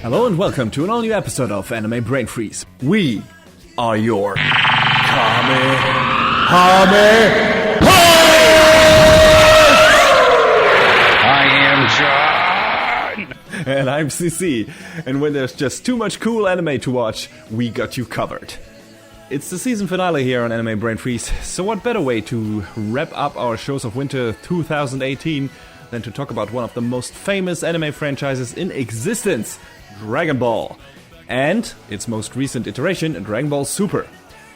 Hello and welcome to an all-new episode of Anime Brain Freeze. We are your Kame-Hame-Hosts! I am John! And I'm CC. And when there's just too much cool anime to watch, we got you covered. It's the season finale here on Anime Brain Freeze, so what better way to wrap up our shows of winter 2018 than to talk about one of the most famous anime franchises in existence, Dragon Ball, and its most recent iteration, Dragon Ball Super.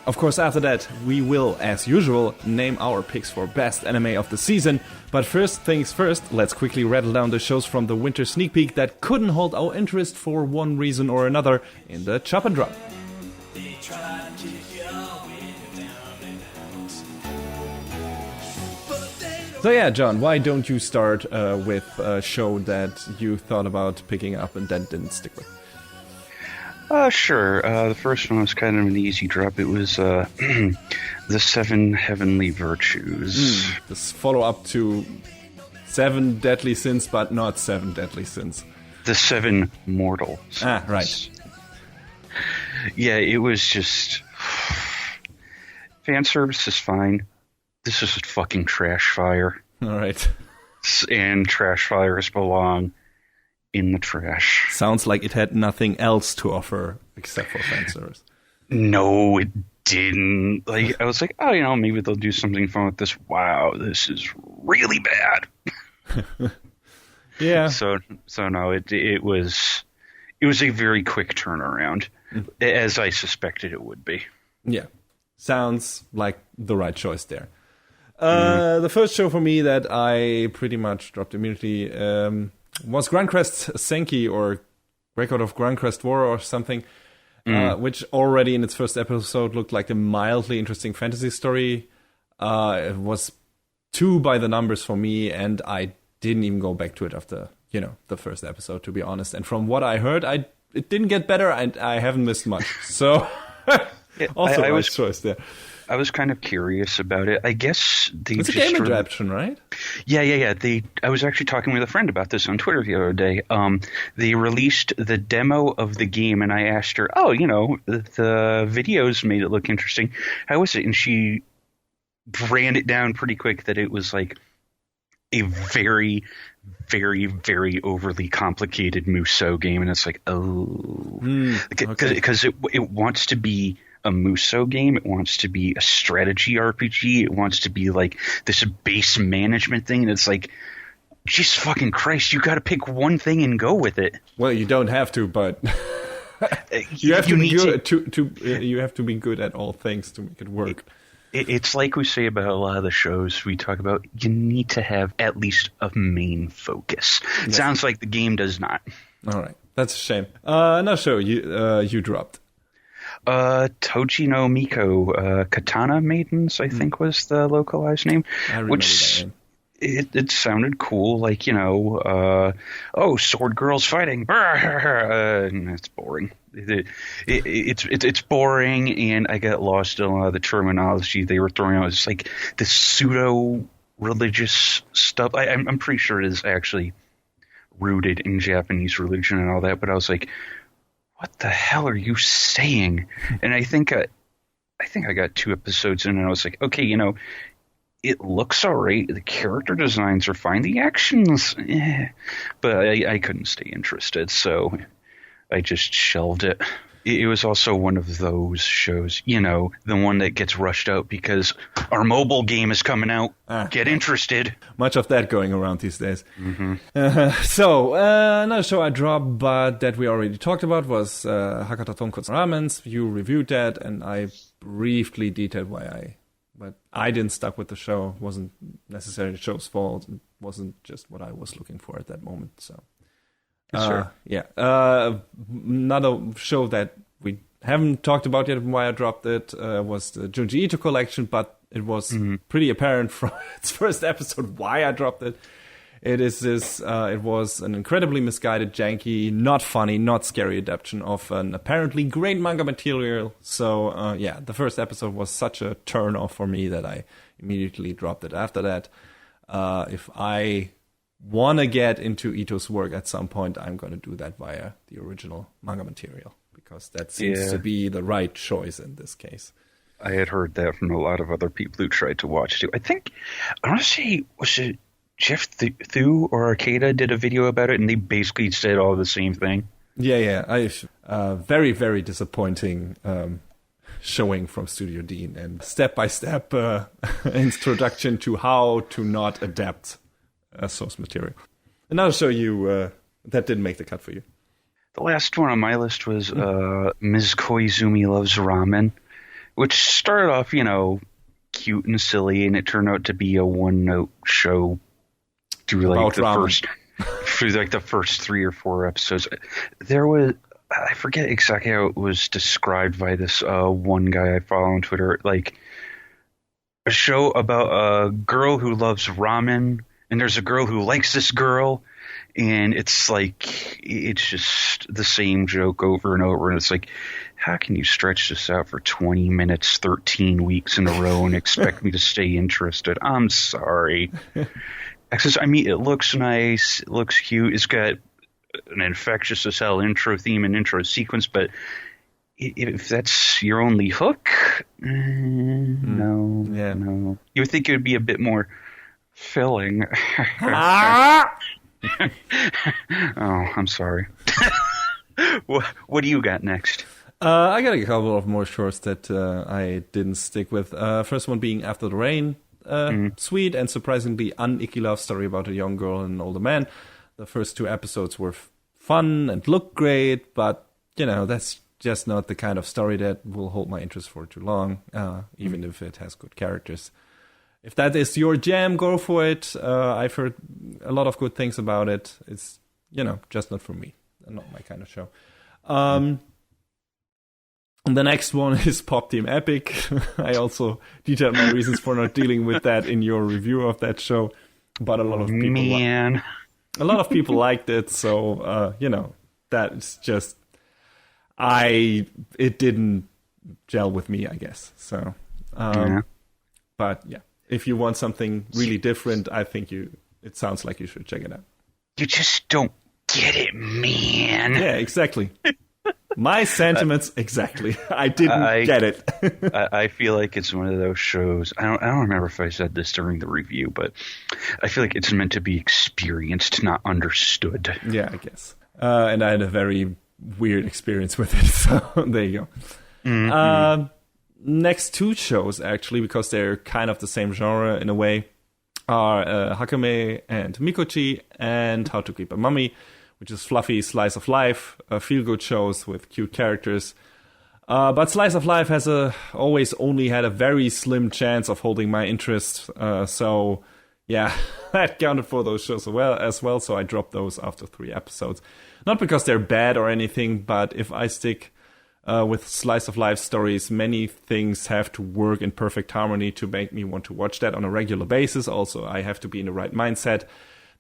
Of course, after that, we will, as usual, name our picks for best anime of the season, but first things first, let's quickly rattle down the shows from the winter sneak peek that couldn't hold our interest for one reason or another in the Chop and Drop. So yeah, John, why don't you start with a show that you thought about picking up and then didn't stick with? Sure. The first one was kind of an easy drop. It was The Seven Heavenly Virtues. This follow-up to Seven Deadly Sins, but not Seven Deadly Sins. The Seven Mortal Sins. Ah, right. Yeah, it was just... Fan service is fine. This is fucking trash fire. Alright. And trash fires belong in the trash. Sounds like it had nothing else to offer except for fan service. No, it didn't. Like, I was like, oh, maybe they'll do something fun with this. Wow, this is really bad. Yeah. So no, it was a very quick turnaround, as I suspected it would be. Yeah. Sounds like the right choice there. The first show for me that I pretty much dropped immediately was Grancrest Senki, or Record of Grancrest War or something, which already in its first episode looked like a mildly interesting fantasy story. It was too by the numbers for me, and I didn't even go back to it after, the first episode, to be honest. And from what I heard, it didn't get better, and I haven't missed much. So, also I was choice there. I was kind of curious about it. I guess it's a game adaptation, right? Yeah. I was actually talking with a friend about this on Twitter the other day. They released the demo of the game, and I asked her, the videos made it look interesting. How was it? And she ran it down pretty quick that it was like a very, very, very overly complicated Musou game. And it's like, because it wants to be a Musou game, it wants to be a strategy RPG, it wants to be like this base management thing, and it's like, Jesus fucking Christ, you gotta pick one thing and go with it. Well, you don't have to, but you have to be good at all things to make it work. It's like we say about a lot of the shows we talk about, you need to have at least a main focus. Yes. Sounds like the game does not. Alright, that's a shame. Another show you dropped. Toji no Miko, Katana Maidens, I think was the localized name. I remember that name. It sounded cool, like, sword girls fighting. It's boring. It's boring, and I got lost in a lot of the terminology they were throwing out. It's like this pseudo-religious stuff. I'm pretty sure it is actually rooted in Japanese religion and all that, but I was like, what the hell are you saying? And I think I got 2 episodes in, and I was like, okay, it looks all right. The character designs are fine. The action's but I couldn't stay interested, so I just shelved it. It was also one of those shows, the one that gets rushed out because our mobile game is coming out. Get interested. Much of that going around these days. Mm-hmm. So, another show I dropped, but that we already talked about, was Hakata Tonkotsu Ramens. You reviewed that, and I briefly detailed why but I didn't stuck with the show. It wasn't necessarily the show's fault. It wasn't just what I was looking for at that moment, so... Sure. Another show that we haven't talked about yet, why I dropped it, was the Junji Ito collection, but it was pretty apparent from its first episode why I dropped it. It was an incredibly misguided, janky, not funny, not scary adaptation of an apparently great manga material. So, the first episode was such a turn off for me that I immediately dropped it. After that, if I want to get into Ito's work at some point, I'm going to do that via the original manga material, because that seems to be the right choice in this case. I had heard that from a lot of other people who tried to watch too. I want to say, was it Jeff Thu or Arcada did a video about it, and they basically said all the same thing. Yeah. Very, very disappointing showing from Studio Dean, and step-by-step introduction to how to not adapt source material. And I'll show you that didn't make the cut for you. The last one on my list was Ms. Koizumi Loves Ramen, which started off, cute and silly, and it turned out to be a one-note show through the first 3 or 4 episodes. There was, I forget exactly how it was described by this one guy I follow on Twitter, like a show about a girl who loves ramen, and there's a girl who likes this girl, and it's just the same joke over and over, and it's like, how can you stretch this out for 20 minutes, 13 weeks in a row and expect me to stay interested? I'm sorry. It looks nice, it looks cute, it's got an infectious as hell intro theme and intro sequence, but if that's your only hook, no. You would think it would be a bit more filling. Oh, I'm sorry. What do you got next? I got a couple of more shorts that I didn't stick with. First one being After the Rain. Sweet and surprisingly unicky love story about a young girl and an older man. The first 2 episodes were fun and looked great, but, that's just not the kind of story that will hold my interest for too long, even if it has good characters. If that is your jam, go for it. I've heard a lot of good things about it. It's, just not for me. Not my kind of show. The next one is Pop Team Epic. I also detailed my reasons for not dealing with that in your review of that show. But a lot of people liked it. So, that's just... It didn't gel with me, I guess. So, but yeah. If you want something really different, I think it sounds like you should check it out. You just don't get it, man. Yeah, exactly. My sentiments, exactly. I didn't get it. I feel like it's one of those shows. I don't remember if I said this during the review, but I feel like it's meant to be experienced, not understood. Yeah, I guess. And I had a very weird experience with it, so there you go. Mm-hmm. Next 2 shows, actually, because they're kind of the same genre in a way, are Hakame and Mikochi and How to Keep a Mummy, which is fluffy slice of life, feel-good shows with cute characters. But slice of life has always only had a very slim chance of holding my interest. So, yeah, that counted for those shows as well. So I dropped those after 3 episodes. Not because they're bad or anything, but if I stick with slice of life stories, many things have to work in perfect harmony to make me want to watch that on a regular basis. Also, I have to be in the right mindset.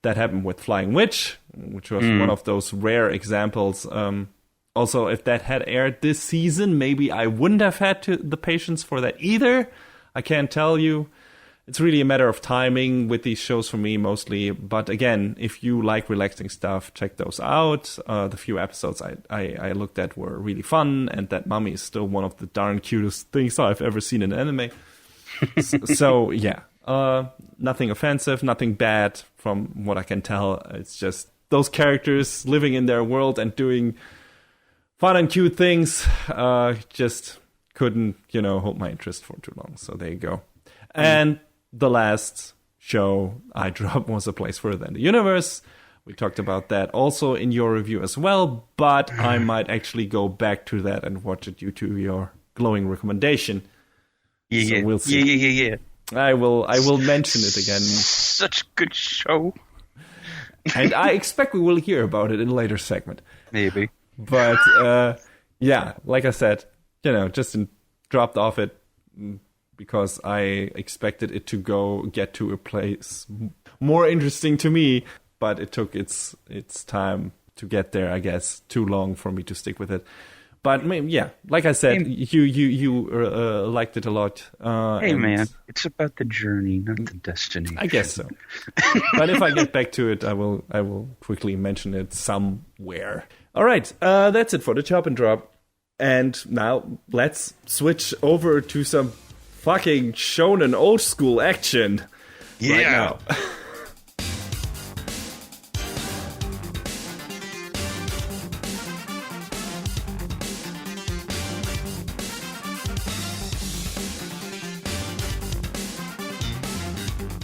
That happened with Flying Witch, which was one of those rare examples. Also, if that had aired this season, maybe I wouldn't have had the patience for that either. I can't tell you. It's really a matter of timing with these shows for me mostly. But again, if you like relaxing stuff, check those out. The few episodes I looked at were really fun, and that mummy is still one of the darn cutest things I've ever seen in anime. So, yeah. Nothing offensive, nothing bad from what I can tell. It's just those characters living in their world and doing fun and cute things. Just couldn't, hold my interest for too long. So there you go. And the last show I dropped was A Place Further Than the Universe. We talked about that also in your review as well, but I might actually go back to that and watch it due to your glowing recommendation. Yeah, so we'll see. Yeah. I will mention it again. Such a good show. And I expect we will hear about it in a later segment. Maybe. But, yeah, like I said, just dropped off it because I expected it to get to a place more interesting to me, but it took its time to get there, I guess. Too long for me to stick with it. But yeah, like I said, you liked it a lot. Hey man, it's about the journey, not the destination. I guess so. But if I get back to it, I will quickly mention it somewhere. All right, that's it for the chop and drop. And now let's switch over to some fucking shonen old school action. Yeah. Right now.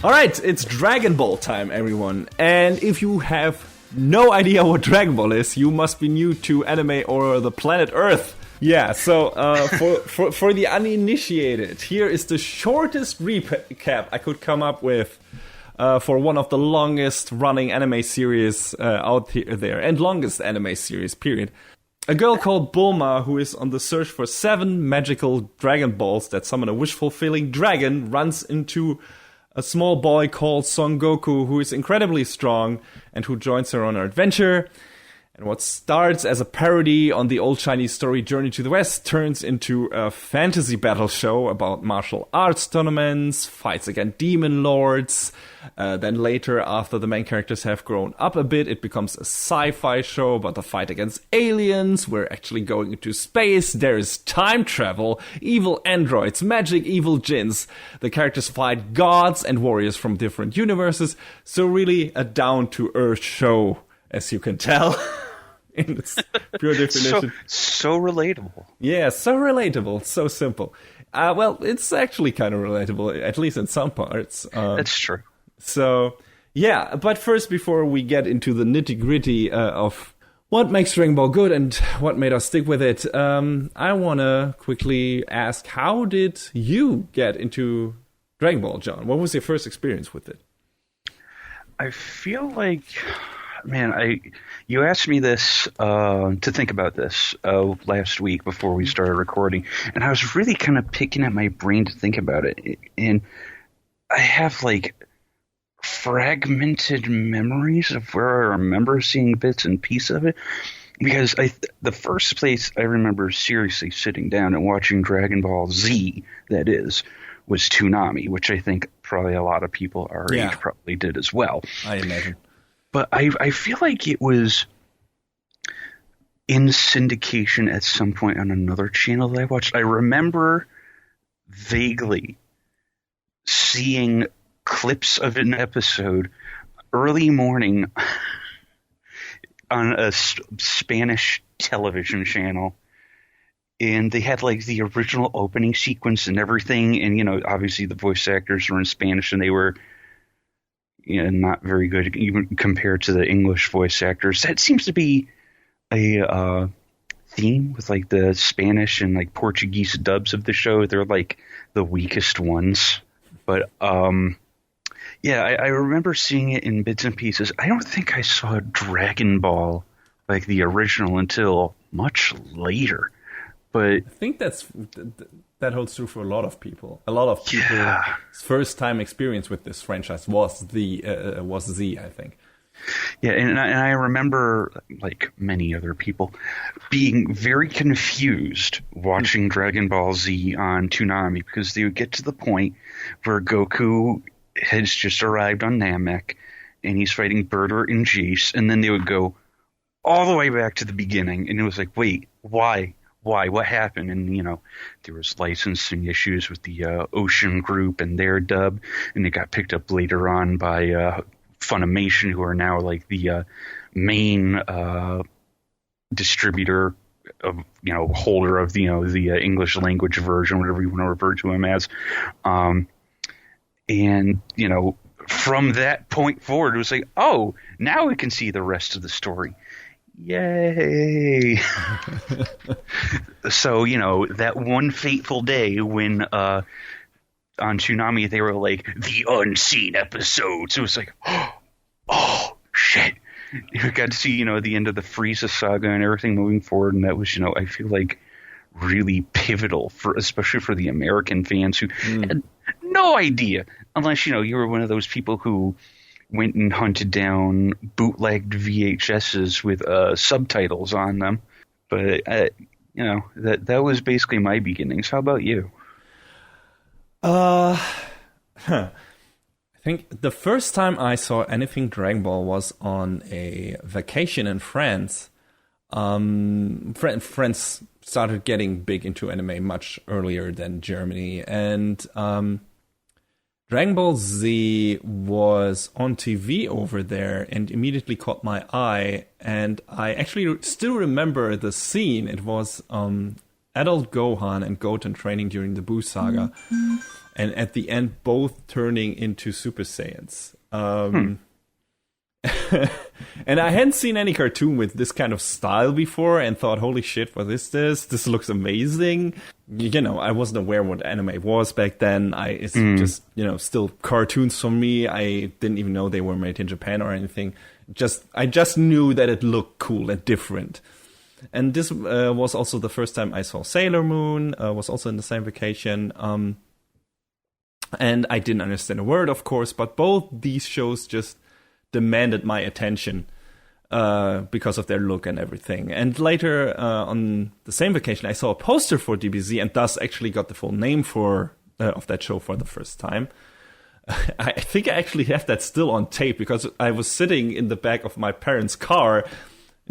Alright, it's Dragon Ball time, everyone. And if you have no idea what Dragon Ball is, you must be new to anime or the planet Earth. Yeah, so for the uninitiated, here is the shortest recap I could come up with for one of the longest running anime series out there, and longest anime series, period. A girl called Bulma, who is on the search for 7 magical Dragon Balls that summon a wish-fulfilling dragon, runs into a small boy called Son Goku, who is incredibly strong and who joins her on her adventure. And what starts as a parody on the old Chinese story Journey to the West turns into a fantasy battle show about martial arts tournaments, fights against demon lords. Then later, after the main characters have grown up a bit, it becomes a sci-fi show about the fight against aliens. We're actually going into space. There is time travel, evil androids, magic, evil djinns. The characters fight gods and warriors from different universes. So really a down-to-earth show, as you can tell. In its pure definition. So relatable. Yeah, so relatable, so simple. Well, it's actually kind of relatable, at least in some parts. That's true. So, yeah, but first, before we get into the nitty-gritty of what makes Dragon Ball good and what made us stick with it, I want to quickly ask, how did you get into Dragon Ball, John? What was your first experience with it? I feel like... Man, you asked me this to think about this last week before we started recording, and I was really kind of picking at my brain to think about it. And I have like fragmented memories of where I remember seeing bits and pieces of it. Because the first place I remember seriously sitting down and watching Dragon Ball Z, that is, was Toonami, which I think probably a lot of people our age probably did as well. I imagine. But I feel like it was in syndication at some point on another channel that I watched. I remember vaguely seeing clips of an episode early morning on a Spanish television channel. And they had like the original opening sequence and everything. And, you know, obviously the voice actors were in Spanish and they were not very good even compared to the English voice actors. That seems to be a theme with like the Spanish and like Portuguese dubs of the show. They're like the weakest ones. But I remember seeing it in bits and pieces. I don't think I saw Dragon Ball, like the original, until much later. But I think that holds true for a lot of people. A lot of people's first time experience with this franchise was Z, I think. Yeah, and I remember, like many other people, being very confused watching Dragon Ball Z on Toonami because they would get to the point where Goku has just arrived on Namek and he's fighting Berter and Jace, and then they would go all the way back to the beginning, and it was like, wait, why? What happened? And, you know, there was licensing issues with the Ocean Group and their dub, and it got picked up later on by Funimation, who are now like the main distributor of, holder of the English language version, whatever you want to refer to them as. And, from that point forward, it was like, oh, now we can see the rest of the story. Yay! So, that one fateful day when on Toonami they were like, the unseen episodes, it was like, oh, shit. You got to see, the end of the Frieza saga and everything moving forward, and that was, I feel like really pivotal, especially for the American fans who had no idea, unless, you were one of those people who went and hunted down bootlegged VHSs with subtitles on them. But that was basically my beginnings. How about you? I think the first time I saw anything Dragon Ball was on a vacation in France. France started getting big into anime much earlier than Germany, and Dragon Ball Z was on TV over there and immediately caught my eye. And I actually still remember the scene. It was adult Gohan and Goten training during the Buu saga. And at the end, both turning into Super Saiyans. And I hadn't seen any cartoon with this kind of style before and thought, holy shit, what is this? This looks amazing. I wasn't aware what anime was back then. It's just, still cartoons for me. I didn't even know they were made in Japan or anything. I just knew that it looked cool and different. And this was also the first time I saw Sailor Moon, was also in the same vacation. And I didn't understand a word, of course, but both these shows just demanded my attention because of their look and everything. And later on the same vacation, I saw a poster for DBZ and thus actually got the full name of that show for the first time. I think I actually have that still on tape because I was sitting in the back of my parents' car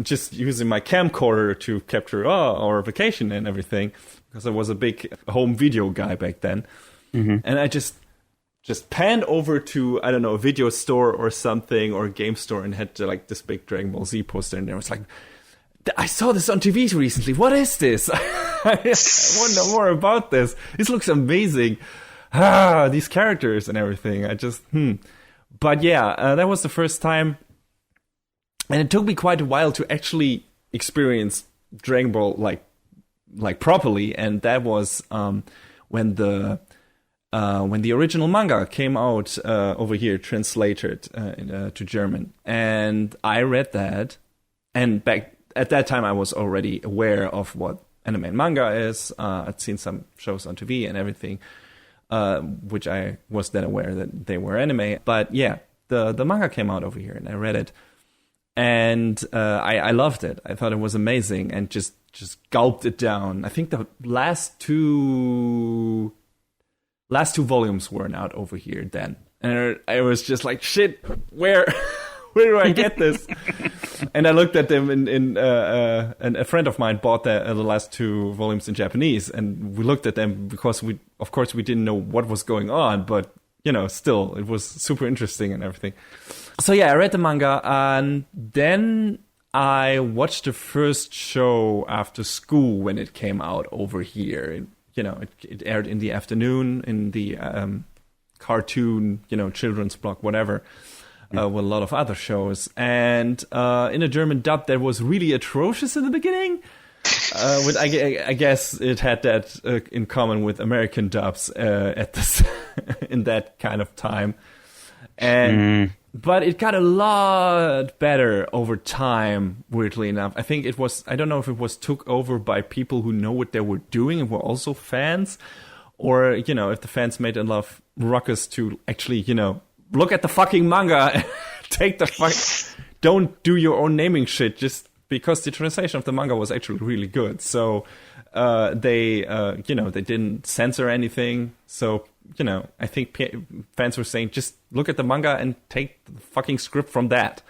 just using my camcorder to capture our vacation and everything because I was a big home video guy back then. Mm-hmm. And I just panned over to, I don't know, a video store or something, or a game store, and had this big Dragon Ball Z poster, and I was like, I saw this on TV recently. What is this? I want to know more about this. This looks amazing. These characters and everything. But yeah, that was the first time. And it took me quite a while to actually experience Dragon Ball like properly, and that was when the original manga came out over here, translated to German. And I read that. And back at that time, I was already aware of what anime and manga is. I'd seen some shows on TV and everything, which I was then aware that they were anime. But yeah, the manga came out over here and I read it. And I loved it. I thought it was amazing and just gulped it down. I think the last two volumes weren't out over here then. And I was just like, shit, where do I get this? And I looked at them and a friend of mine bought the last two volumes in Japanese. And we looked at them because we didn't know what was going on. But, still, it was super interesting and everything. So yeah, I read the manga and then I watched the first show after school when it came out over here. It aired in the afternoon in the cartoon, children's block, whatever, with a lot of other shows. And in a German dub that was really atrocious in the beginning. I guess it had that in common with American dubs in that kind of time. But it got a lot better over time, weirdly enough. I think I don't know if it was took over by people who know what they were doing and were also fans, or, if the fans made enough ruckus to actually, look at the fucking manga, don't do your own naming shit, just because the translation of the manga was actually really good. So they didn't censor anything. So, I think fans were saying, just look at the manga and take the fucking script from that.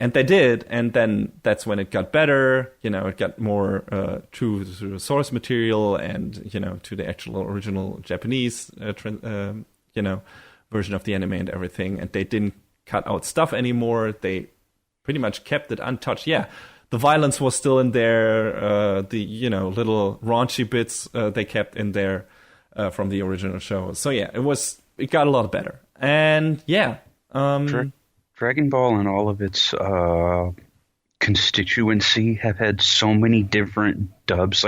And they did. And then that's when it got better. It got more true to the source material and, to the actual original Japanese, version of the anime and everything. And they didn't cut out stuff anymore. They pretty much kept it untouched. Yeah. The violence was still in there. The little raunchy bits they kept in there from the original show. So yeah, it got a lot better. And yeah, Dragon Ball and all of its constituency have had so many different dubs.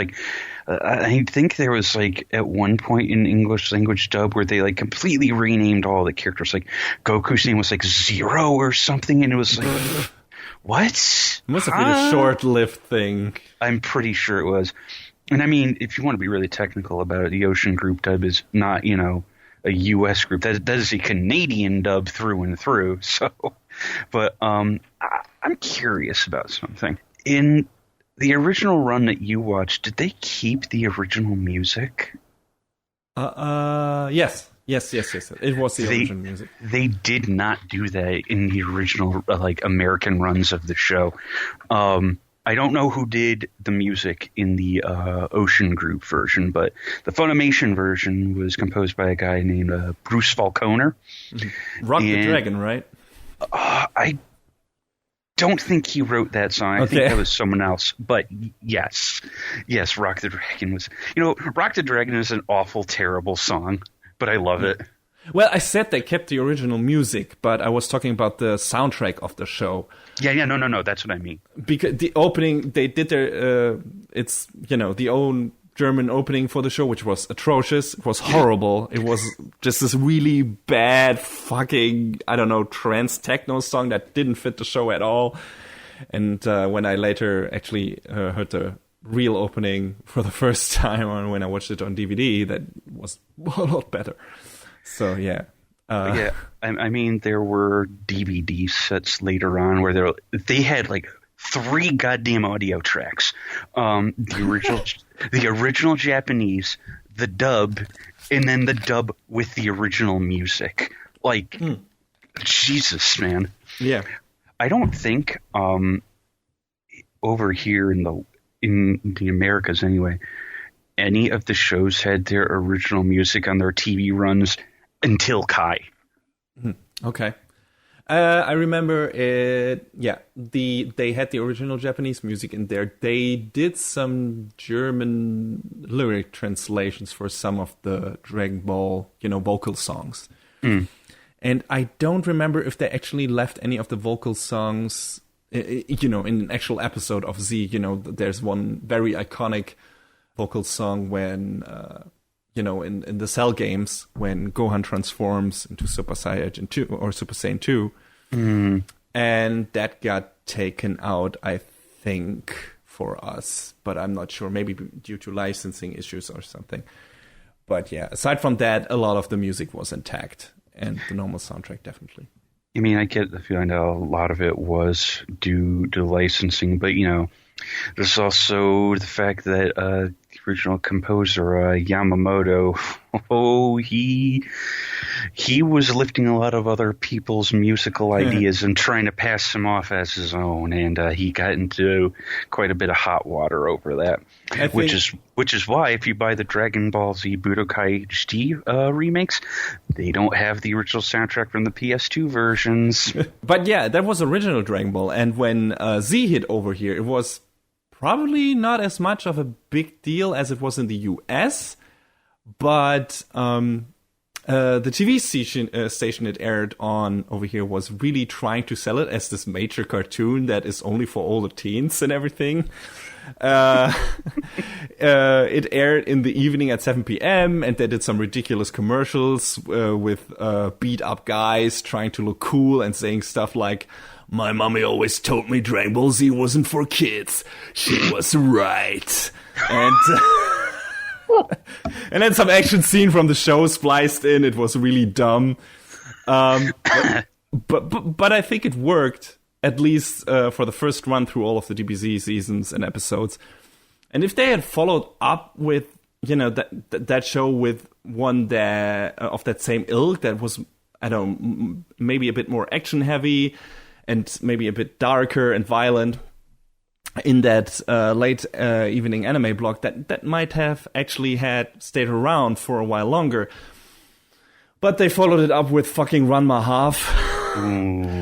I think there was at one point in English language dub where they completely renamed all the characters. Goku's name was Zero or something, and it was what? It must have been a short-lived thing. I'm pretty sure it was. And I mean, if you want to be really technical about it, the Ocean Group dub is not, a U.S. group. That is a Canadian dub through and through. So, but I'm curious about something. In The original run that you watched, did they keep the original music? Yes. It was the original music. They did not do that in the original, American runs of the show. I don't know who did the music in the Ocean Group version, but the Funimation version was composed by a guy named Bruce Falconer. Mm-hmm. Rock the Dragon, right? I don't think he wrote that song. I think that was someone else. But yes, Rock the Dragon was... Rock the Dragon is an awful, terrible song, but I love it. Well, I said they kept the original music, but I was talking about the soundtrack of the show. Yeah, no, that's what I mean. Because the opening, they did their... it's, the own German opening for the show, which was atrocious. It was horrible. It was just this really bad fucking, I don't know, trance techno song that didn't fit the show at all. And when I later actually heard the real opening for the first time, or when I watched it on DVD, that was a lot better. So, yeah. I mean, there were DVD sets later on where they had, 3 goddamn audio tracks. The original Japanese, the dub, and then the dub with the original music. Jesus, man. Yeah. I don't think over here in the Americas anyway, any of the shows had their original music on their TV runs until Kai. Okay. I remember it. Yeah, they had the original Japanese music in there. They did some German lyric translations for some of the Dragon Ball, vocal songs. And I don't remember if they actually left any of the vocal songs, in an actual episode of Z. There's one very iconic vocal song when, in the Cell games, when Gohan transforms into Super Saiyan 2 or Super Saiyan 2. And that got taken out, I think, for us. But I'm not sure. Maybe due to licensing issues or something. But yeah, aside from that, a lot of the music was intact. And the normal soundtrack, definitely. I mean, I get the feeling that a lot of it was due to licensing. But, there's also the fact that the original composer, Yamamoto, he was lifting a lot of other people's musical ideas and trying to pass them off as his own, and he got into quite a bit of hot water over that. Which is why if you buy the Dragon Ball Z Budokai HD remakes, they don't have the original soundtrack from the PS2 versions. But yeah, that was original Dragon Ball, and when Z hit over here, it was probably not as much of a big deal as it was in the US, but the TV station it aired on over here was really trying to sell it as this major cartoon that is only for older teens and everything. It aired in the evening at 7 p.m. and they did some ridiculous commercials with beat-up guys trying to look cool and saying stuff like, "My mommy always told me Dragon Ball Z wasn't for kids. She was right." And and then some action scene from the show spliced in. It was really dumb. But I think it worked, at least for the first run through all of the DBZ seasons and episodes. And if they had followed up with, that show with one that of that same ilk that was, I don't know, maybe a bit more action heavy and maybe a bit darker and violent in that late evening anime block, that might have actually stayed around for a while longer. But they followed it up with fucking Ranma half.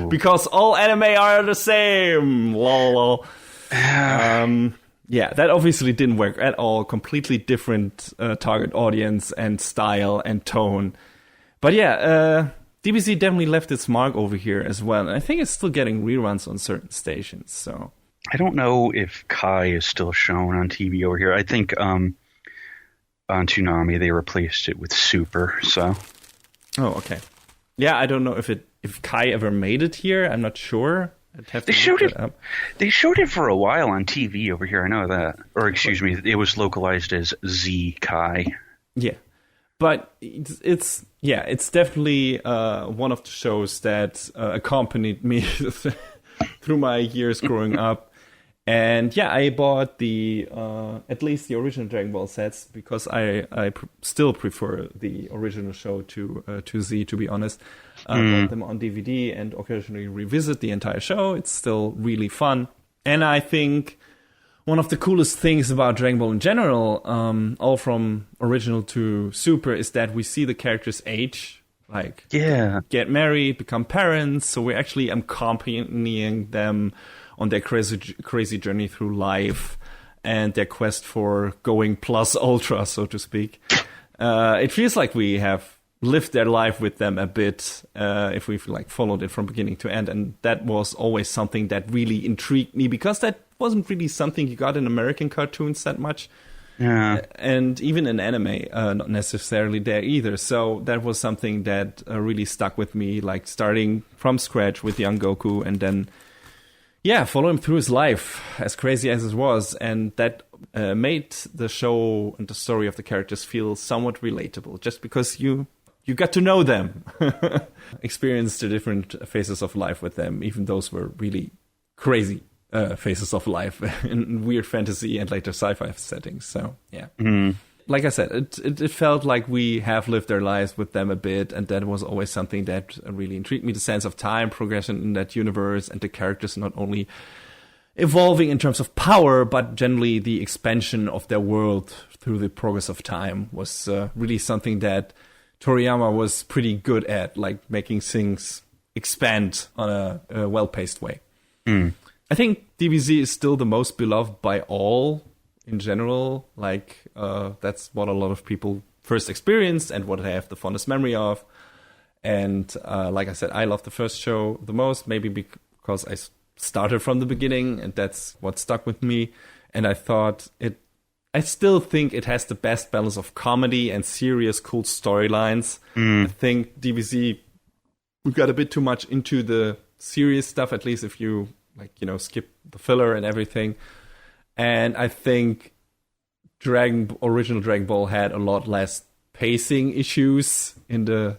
Because all anime are the same. Lol. Yeah, that obviously didn't work at all. Completely different target audience and style and tone. But yeah, DBZ definitely left its mark over here as well. And I think it's still getting reruns on certain stations. So I don't know if Kai is still shown on TV over here. I think on Toonami they replaced it with Super. So. Oh, okay. Yeah, I don't know if Kai ever made it here. I'm not sure. I'd have to look it up. They showed it for a while on TV over here. I know that. Or excuse me, it was localized as Z Kai. Yeah. But it's definitely one of the shows that accompanied me through my years growing up. And yeah, I bought the at least the original Dragon Ball sets because I still prefer the original show to Z, to be honest. I bought them on DVD and occasionally revisit the entire show. It's still really fun. And I think one of the coolest things about Dragon Ball in general, all from original to Super, is that we see the characters age, like get married, become parents. So we actually accompanying them on their crazy journey through life and their quest for going plus ultra, so to speak. It feels like we have lived their life with them a bit, if we've like followed it from beginning to end. And that was always something that really intrigued me, because that wasn't really something you got in American cartoons that much. Yeah. And even in anime, not necessarily there either. So that was something that really stuck with me, like starting from scratch with young Goku and then follow him through his life, as crazy as it was. And that made the show and the story of the characters feel somewhat relatable, just because you got to know them, experienced the different phases of life with them, even those were really crazy phases of life in weird fantasy and later sci-fi settings. So, yeah. Like I said, it felt like we have lived their lives with them a bit, and that was always something that really intrigued me, the sense of time progression in that universe, and the characters not only evolving in terms of power, but generally the expansion of their world through the progress of time was really something that Toriyama was pretty good at, like making things expand on a well-paced way. I think DBZ is still the most beloved by all in general. Like, that's what a lot of people first experienced and what I have the fondest memory of. And like I said, I love the first show the most, maybe because I started from the beginning and that's what stuck with me. And I still think it has the best balance of comedy and serious, cool storylines. I think DBZ, we got a bit too much into the serious stuff, at least if you skip the filler and everything. And I think original Dragon Ball had a lot less pacing issues in the,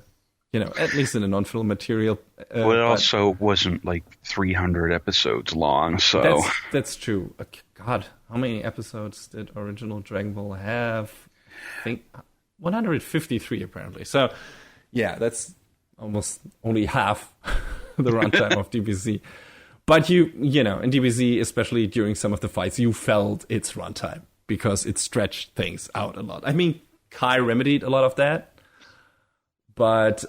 at least in the non-film material. Well, it also wasn't like 300 episodes long, so... That's true. God, how many episodes did original Dragon Ball have? I think 153, apparently. So, yeah, that's almost only half the runtime of DBZ. But in DBZ, especially during some of the fights, you felt its runtime because it stretched things out a lot. I mean, Kai remedied a lot of that. But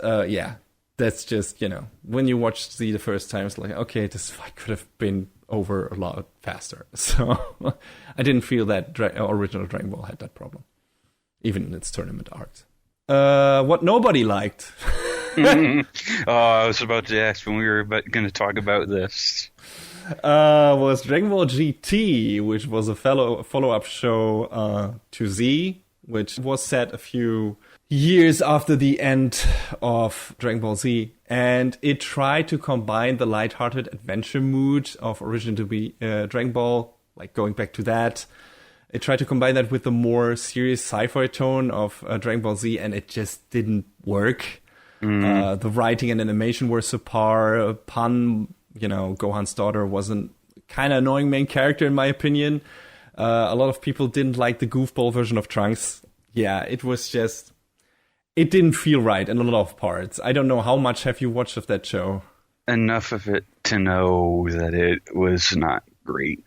that's just, when you watch Z the first time, it's like, okay, this fight could have been over a lot faster. So I didn't feel that original Dragon Ball had that problem, even in its tournament arcs. What nobody liked. I was about to ask when we were going to talk about this. Was Dragon Ball GT, which was a follow-up show to Z, which was set a few years after the end of Dragon Ball Z. And it tried to combine the lighthearted adventure mood of original to be Dragon Ball, like going back to that. It tried to combine that with the more serious sci-fi tone of Dragon Ball Z, and it just didn't work. The writing and animation were subpar. Pan, Gohan's daughter, wasn't kind of annoying main character in my opinion. A lot of people didn't like the goofball version of Trunks. Yeah, it was just, it didn't feel right in a lot of parts. I don't know, how much have you watched of that show? Enough of it to know that it was not great.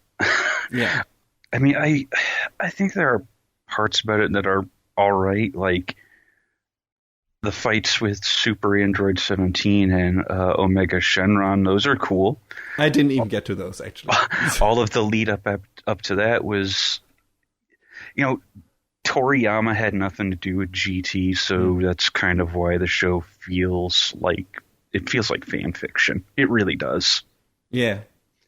Yeah. I mean, I think there are parts about it that are all right, like the fights with Super Android 17 and Omega Shenron. Those are cool. I didn't even get to those, actually. All of the lead up to that was, Toriyama had nothing to do with GT, so that's kind of why the show feels like fan fiction. It really does. Yeah,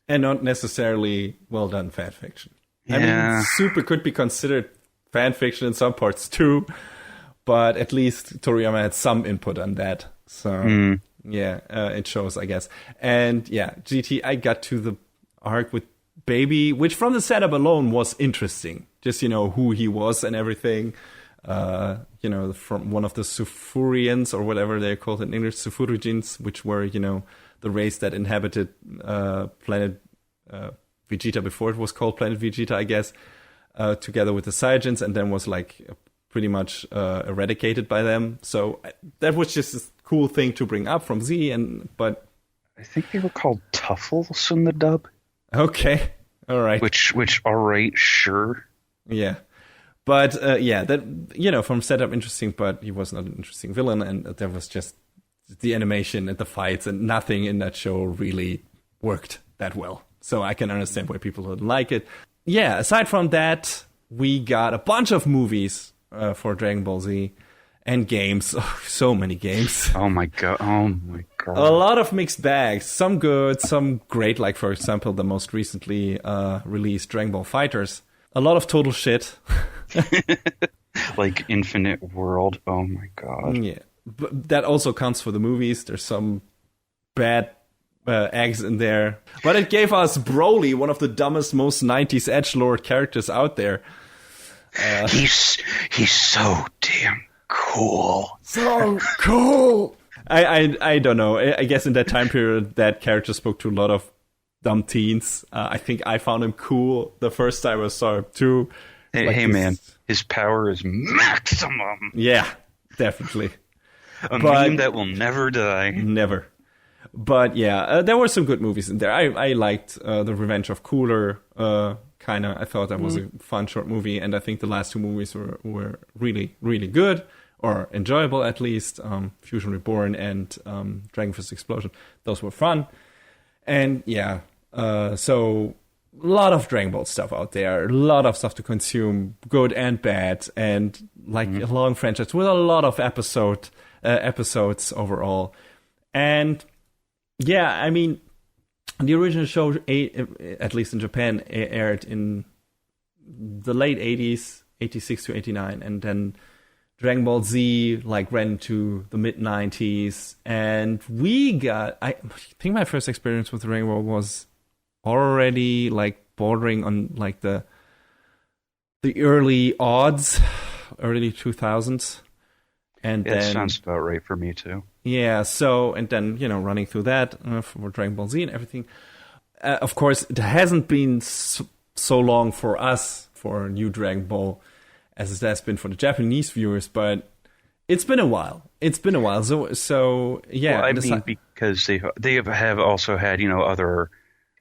and not necessarily well done fan fiction. Yeah. I mean, Super could be considered fan fiction in some parts too, but at least Toriyama had some input on that. So, it shows, I guess. And yeah, GT, I got to the arc with Baby, which from the setup alone was interesting. Just, who he was and everything. From one of the Sufurians, or whatever they're called in English, Sufurijins, which were, the race that inhabited planet Vegeta before it was called Planet Vegeta, I guess, together with the Saiyajins, and then was like pretty much eradicated by them. So that was just a cool thing to bring up from Z. But I think they were called Tuffles in the dub. Okay, all right. Which, all right, sure. Yeah. But that, from setup interesting, but he was not an interesting villain, and there was just the animation and the fights, and nothing in that show really worked that well. So I can understand why people didn't like it. Yeah, aside from that, we got a bunch of movies for Dragon Ball Z and games. Oh, so many games. Oh my god. A lot of mixed bags. Some good, some great, like for example, the most recently released Dragon Ball FighterZ. A lot of total shit. Like Infinite World. Oh my god. Yeah. But that also counts for the movies. There's some bad eggs in there. But it gave us Broly, one of the dumbest, most 90s edgelord characters out there. He's so damn cool. So cool. I don't know. I guess in that time period, that character spoke to a lot of dumb teens. I think I found him cool the first time I saw him too. Hey man, his power is maximum. Yeah, definitely. A meme that will never die. Never. But yeah, there were some good movies in there. I liked The Revenge of Cooler, kind of. I thought that was a fun short movie, and I think the last two movies were really, really good, or enjoyable at least. Fusion Reborn and Dragon Fist Explosion. Those were fun. And yeah, so a lot of Dragon Ball stuff out there, a lot of stuff to consume, good and bad, and like a long franchise with a lot of episodes overall. And yeah, I mean, the original show, at least in Japan, aired in the late 80s, 86 to 89, and then Dragon Ball Z like ran to the mid 90s, and I think my first experience with Dragon Ball was already like bordering on like the early odds, early 2000s, and that then sounds about right for me too. Yeah, so and then running through that for Dragon Ball Z and everything. Of course, it hasn't been so long for us for New Dragon Ball as it has been for the Japanese viewers, but it's been a while. So yeah. Well, I mean, because they have also had other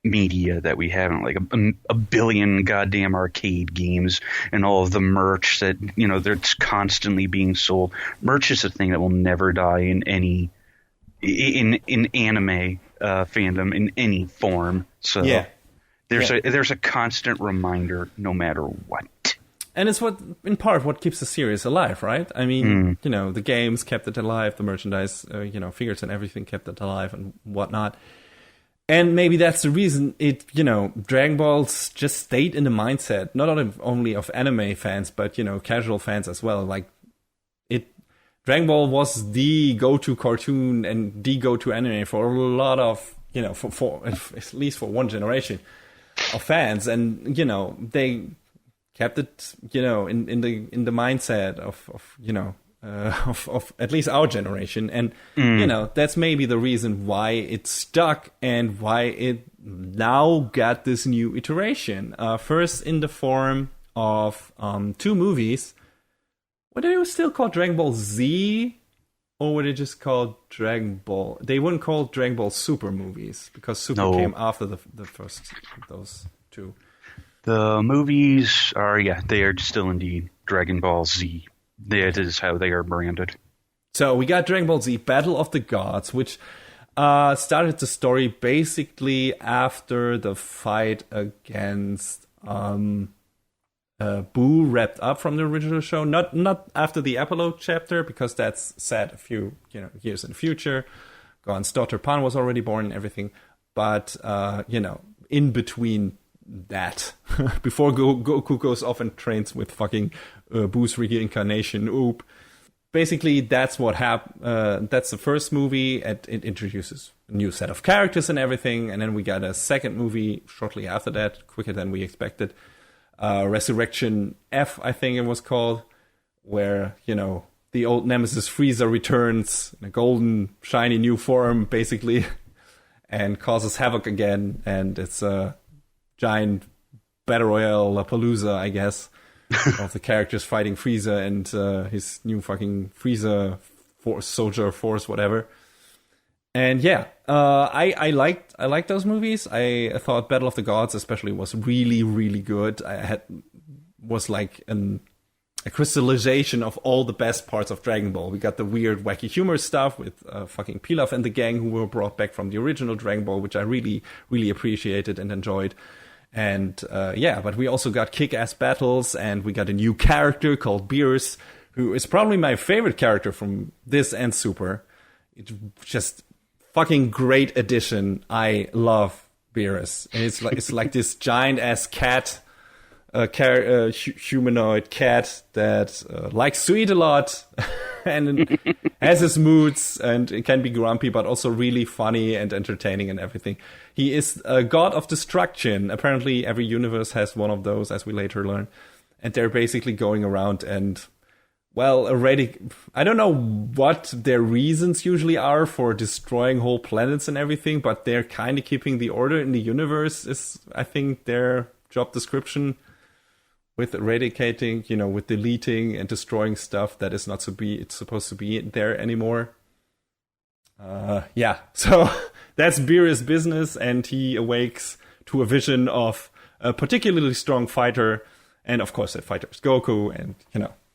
media that we haven't, like a billion goddamn arcade games and all of the merch that that's constantly being sold. Merch is a thing that will never die in any in anime fandom in any form. So yeah. There's a constant reminder no matter what. And it's in part what keeps the series alive, right? I mean, the games kept it alive, the merchandise, figures and everything kept it alive and whatnot. And maybe that's the reason Dragon Ball's just stayed in the mindset, not only of anime fans, but, casual fans as well. Like, Dragon Ball was the go-to cartoon and the go-to anime for a lot of, for at least for one generation of fans. And, they kept it, in the mindset of at least our generation, and that's maybe the reason why it stuck and why it now got this new iteration. First in the form of two movies. What are they still called, Dragon Ball Z, or were they just called Dragon Ball? They weren't called Dragon Ball Super movies because Super came after the first those two. The movies they are still indeed Dragon Ball Z. That is how they are branded. So we got Dragon Ball Z Battle of the Gods, which started the story basically after the fight against Boo wrapped up from the original show. Not after the epilogue chapter, because that's set a few years in the future. Gohan's daughter Pan was already born and everything. But in between that, before Goku goes off and trains with fucking Boo's reincarnation. Oop. Basically, that's what happened. That's the first movie. It introduces a new set of characters and everything, and then we got a second movie shortly after that, quicker than we expected. Resurrection F, I think it was called, where the old nemesis Frieza returns in a golden, shiny new form, basically, and causes havoc again. And it's giant battle royale Palooza, I guess, of the characters fighting Frieza and his new fucking Frieza soldier force, whatever. And yeah, I liked those movies. I thought Battle of the Gods especially was really, really good. Was like a crystallization of all the best parts of Dragon Ball. We got the weird, wacky humor stuff with fucking Pilaf and the gang who were brought back from the original Dragon Ball, which I really, really appreciated and enjoyed. And but we also got kick-ass battles, and we got a new character called Beerus, who is probably my favorite character from this and Super. It's just fucking great addition. I love Beerus. And it's like this giant-ass cat, humanoid cat that likes to eat a lot and has his moods and it can be grumpy, but also really funny and entertaining and everything. He is a god of destruction. Apparently, every universe has one of those, as we later learn. And they're basically going around and, well, I don't know what their reasons usually are for destroying whole planets and everything, but they're kind of keeping the order in the universe is, I think, their job description. With eradicating, with deleting and destroying stuff that is not supposed to be there anymore. So that's Beerus' business, and he awakes to a vision of a particularly strong fighter, and of course that fighter is Goku, and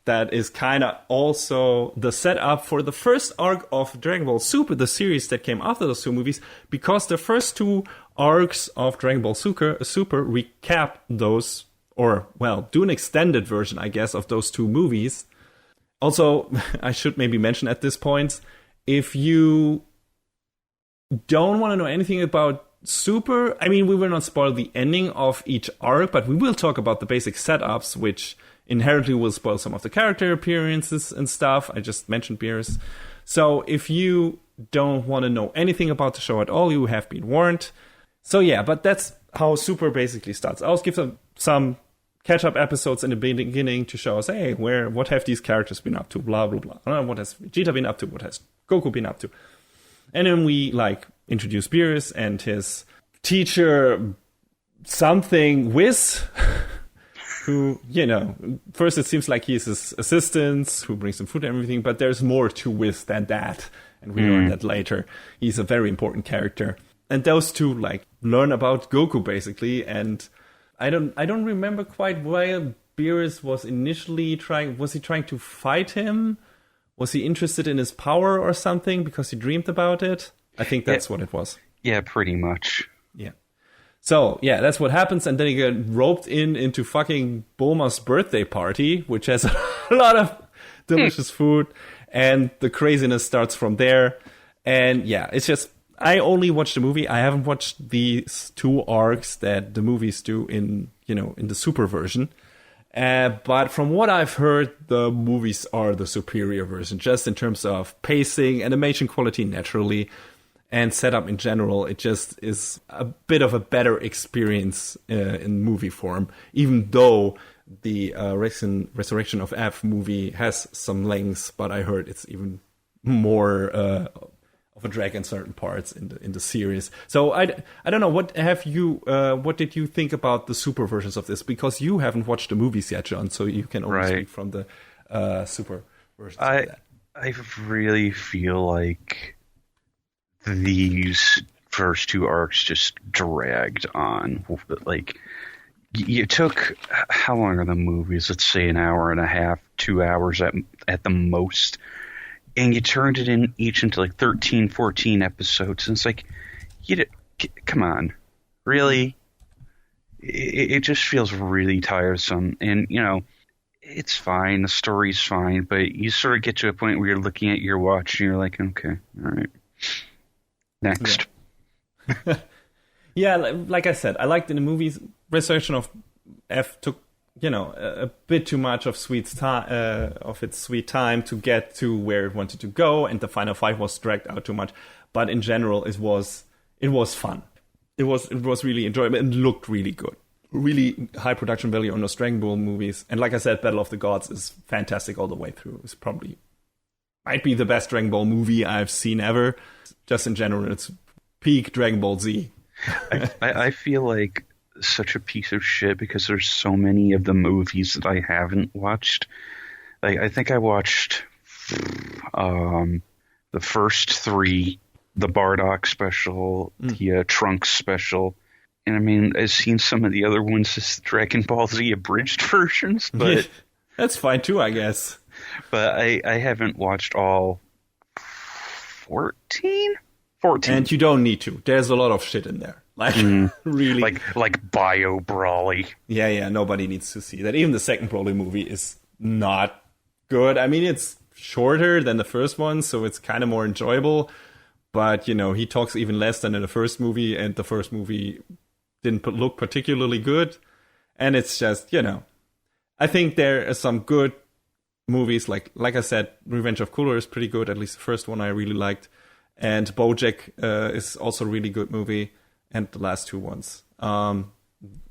that is kind of also the setup for the first arc of Dragon Ball Super, the series that came after those two movies, because the first two arcs of Dragon Ball Super recap those. Or, well, do an extended version, I guess, of those two movies. Also, I should maybe mention at this point, if you don't want to know anything about Super, I mean, we will not spoil the ending of each arc, but we will talk about the basic setups, which inherently will spoil some of the character appearances and stuff. I just mentioned Beerus. So, if you don't want to know anything about the show at all, you have been warned. So, yeah, but that's how Super basically starts. I'll give some catch-up episodes in the beginning to show us, hey, what have these characters been up to, blah, blah, blah. What has Vegeta been up to? What has Goku been up to? And then we, introduce Beerus and his teacher, something, Whis, who, first it seems like he's his assistant, who brings him food and everything, but there's more to Whis than that. And we learn that later. He's a very important character. And those two, learn about Goku, basically, and I don't remember quite why Beerus was initially trying. Was he trying to fight him? Was he interested in his power or something because he dreamed about it? I think that's what it was. Yeah, pretty much. Yeah. So, yeah, that's what happens. And then he got roped into fucking Bulma's birthday party, which has a lot of delicious food. And the craziness starts from there. And yeah, it's just... I only watched the movie. I haven't watched these two arcs that the movies do in the Super version. But from what I've heard, the movies are the superior version, just in terms of pacing, animation quality naturally, and setup in general. It just is a bit of a better experience in movie form, even though the Resurrection of F movie has some lengths, but I heard it's even more... of a drag in certain parts in the series. So I don't know, what did you think about the Super versions of this? Because you haven't watched the movies yet, John, so you can only speak from the Super versions of that. I really feel like these first two arcs just dragged on. You took, how long are the movies? Let's say an hour and a half, 2 hours at the most. And you turned it into 13, 14 episodes. And it's come on. Really? It just feels really tiresome. And, it's fine. The story's fine. But you sort of get to a point where you're looking at your watch and you're like, okay, all right. Next. Yeah, yeah, like I said, I liked in the movies, Resurrection of F took a bit too much of its sweet time to get to where it wanted to go, and the final fight was dragged out too much. But in general, it was fun. It was really enjoyable and looked really good. Really high production value on those Dragon Ball movies. And like I said, Battle of the Gods is fantastic all the way through. It's might be the best Dragon Ball movie I've seen ever. Just in general, it's peak Dragon Ball Z. I feel like such a piece of shit because there's so many of the movies that I haven't watched. Like, I think I watched the first three, the Bardock special, the Trunks special, and I mean, I've seen some of the other ones as Dragon Ball Z abridged versions, but that's fine too, I guess. But I haven't watched all 14? 14. And you don't need to. There's a lot of shit in there. Like, really. Like Bio Brawly. Yeah, nobody needs to see that. Even the second Broly movie is not good. I mean, it's shorter than the first one, so it's kind of more enjoyable. But, you know, he talks even less than in the first movie, and the first movie didn't look particularly good. And it's just, you know, I think there are some good movies. Like I said, Revenge of Cooler is pretty good. At least the first one I really liked. And BoJack is also a really good movie. And the last two ones.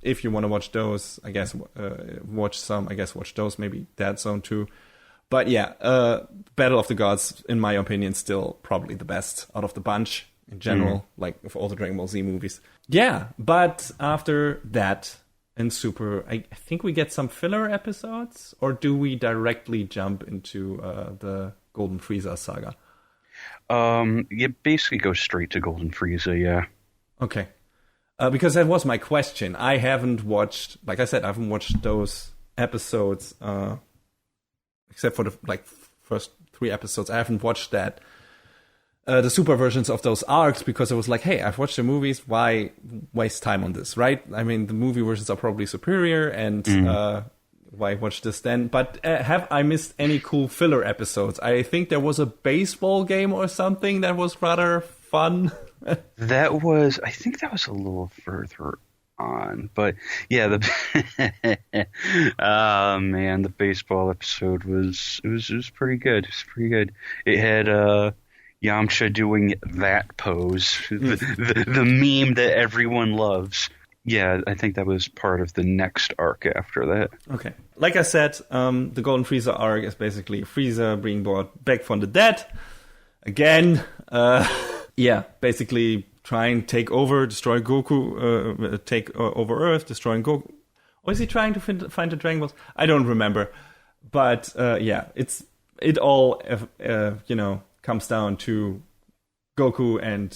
If you want to watch those, I guess watch those. Maybe Dead Zone 2. But yeah, Battle of the Gods, in my opinion, still probably the best out of the bunch in general, like of all the Dragon Ball Z movies. Yeah, but after that in Super, I think we get some filler episodes, or do we directly jump into the Golden Frieza saga? You basically go straight to Golden Frieza, yeah. Okay. Because that was my question. I haven't watched, like I said, I haven't watched those episodes, except for the first 3 episodes. I haven't watched that. The super versions of those arcs, because I was like, hey, I've watched the movies, why waste time on this, right? I mean, the movie versions are probably superior, and why watch this then? But have I missed any cool filler episodes? I think there was a baseball game or something that was rather fun. I think that was a little further on, but yeah, oh man, the baseball episode was pretty good. It was pretty good. It had Yamcha doing that pose, the meme that everyone loves. Yeah, I think that was part of the next arc after that. Okay. Like I said, the Golden Frieza arc is basically Frieza being brought back from the dead. Again, yeah, basically trying to take over, destroy Goku, take over Earth, destroying Goku. Or is he trying to find the Dragon Balls? I don't remember. But yeah, it all comes down to Goku and